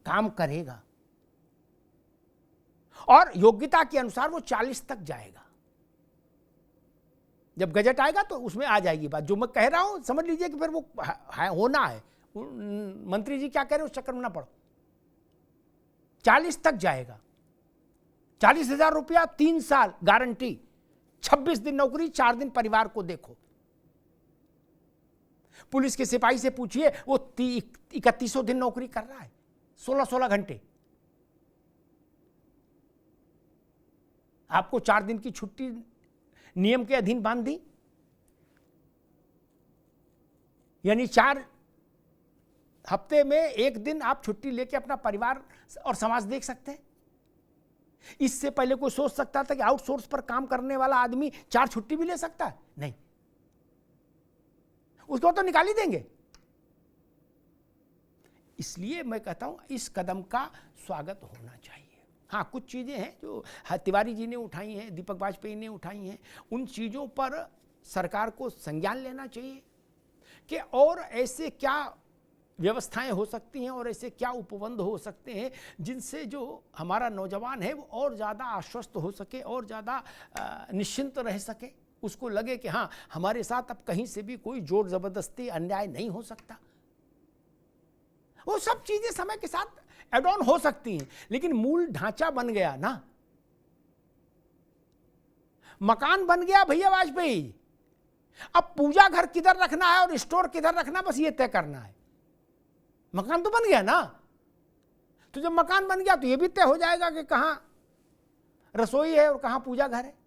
काम करेगा और योग्यता के अनुसार वो 40 तक जाएगा। जब गजट आएगा तो उसमें आ जाएगी बात। जो मैं कह रहा हूं समझ लीजिए कि फिर वो होना है। मंत्री जी क्या कह रहे हैं उस चक्कर में ना पड़ो। 40 तक जाएगा। 40,000 रुपया 3 साल गारंटी, 26 दिन नौकरी, 4 दिन परिवार को देखो। पुलिस के सिपाही से पूछिए, वो 31 दिन नौकरी कर रहा है, 16-16 घंटे। आपको 4 दिन की छुट्टी नियम के अधीन बांध दी, यानी 4 हफ्ते में 1 दिन आप छुट्टी लेके अपना परिवार और समाज देख सकते हैं। इससे पहले कोई सोच सकता था कि आउटसोर्स पर काम करने वाला आदमी 4 छुट्टी भी ले सकता है? नहीं, उसको तो निकाल ही देंगे। इसलिए मैं कहता हूं इस कदम का स्वागत होना चाहिए। हाँ, कुछ चीज़ें हैं जो तिवारी जी ने उठाई हैं, दीपक वाजपेयी ने उठाई हैं, उन चीज़ों पर सरकार को संज्ञान लेना चाहिए कि और ऐसे क्या व्यवस्थाएं हो सकती हैं और ऐसे क्या उपबंध हो सकते हैं जिनसे जो हमारा नौजवान है वो और ज़्यादा आश्वस्त हो सके और ज़्यादा निश्चिंत रह सके। उसको लगे कि हाँ, हमारे साथ अब कहीं से भी कोई जोर ज़बरदस्ती अन्याय नहीं हो सकता। वो सब चीज़ें समय के साथ एड ऑन हो सकती हैं, लेकिन मूल ढांचा बन गया ना, मकान बन गया भैया वाजपेयी। अब पूजा घर किधर रखना है और स्टोर किधर रखना, बस ये तय करना है। मकान तो बन गया ना, तो जब मकान बन गया तो ये भी तय हो जाएगा कि कहां रसोई है और कहां पूजा घर है।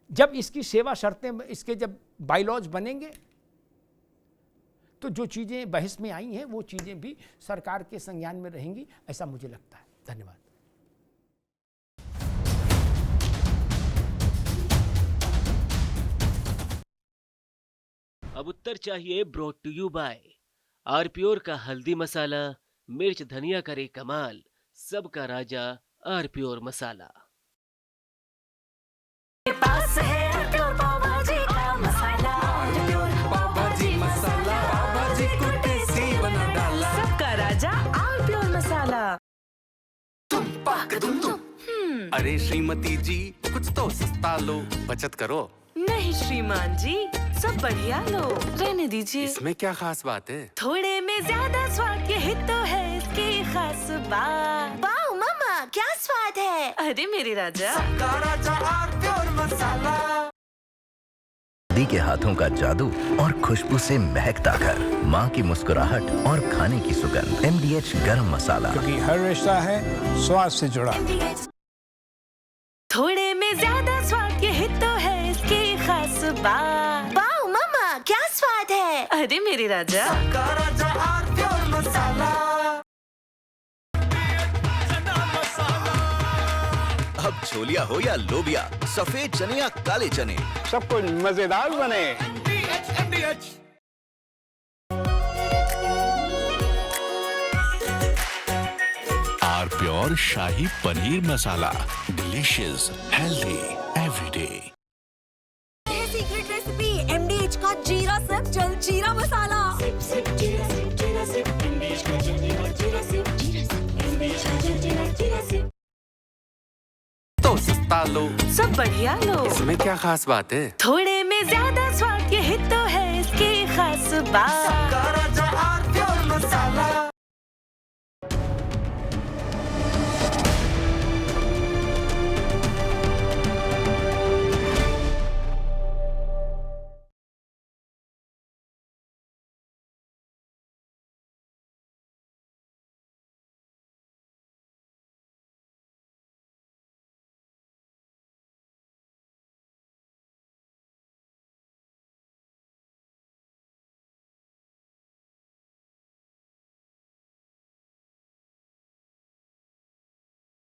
जब इसकी सेवा शर्तें, इसके जब बाइलॉज बनेंगे तो जो चीजें बहस में आई हैं वो चीजें भी सरकार के संज्ञान में रहेंगी, ऐसा मुझे लगता है। धन्यवाद।
अब उत्तर चाहिए ब्रॉट टू यू बाय आरप्योर का हल्दी मसाला, मिर्च धनिया करे कमाल, सबका राजा आरप्योर मसाला।
पास है आरप्योर पाव भाजी का मसाला, आरप्योर पाव भाजी मसाला, पाव भाजी को टेस्टी बना डाला, सबका राजा आरप्योर मसाला। तुम पाक तुम
अरे श्रीमती जी, कुछ तो सस्ता लो, बचत करो।
नहीं श्रीमान जी, सब बढ़िया लो, रहने दीजिए।
इसमें क्या खास बात है?
थोड़े में ज्यादा स्वाद, यही तो है इसकी खास बात। वाओ मामा, क्या स्वाद है। अरे मेरे राजा, सबका राजा आरप्योर मसाला।
दी के हाथों का जादू और खुशबू से महकता घर, माँ की मुस्कुराहट और खाने की सुगंध। MDH गरम मसाला,
क्योंकि हर रिश्ता है स्वाद से जुड़ा।
थोड़े में ज्यादा स्वाद, यही तो है इसकी खास बात। वाओ मामा, क्या स्वाद है। अरे मेरे राजा, सबका राजा आरप्योर मसाला।
अब छोलिया हो या लोबिया, सफेद चने या काले चने,
सब कुछ मजेदार बने।
आरप्योर shahi paneer masala, delicious, healthy, everyday.
Secret recipe MDH का jeera sip jal jeera masala. Sip sip jeera sip, jeera sip, MDH का जल जीरा सिप, जीरा सिप, MDH का जल जीरा सिप।
तो सस्ता लो,
सब बढ़िया लो,
इसमें क्या खास बात है?
थोड़े में ज्यादा स्वाद, यही तो है इसकी खास बात। सबका राजा आरप्योर मसाला।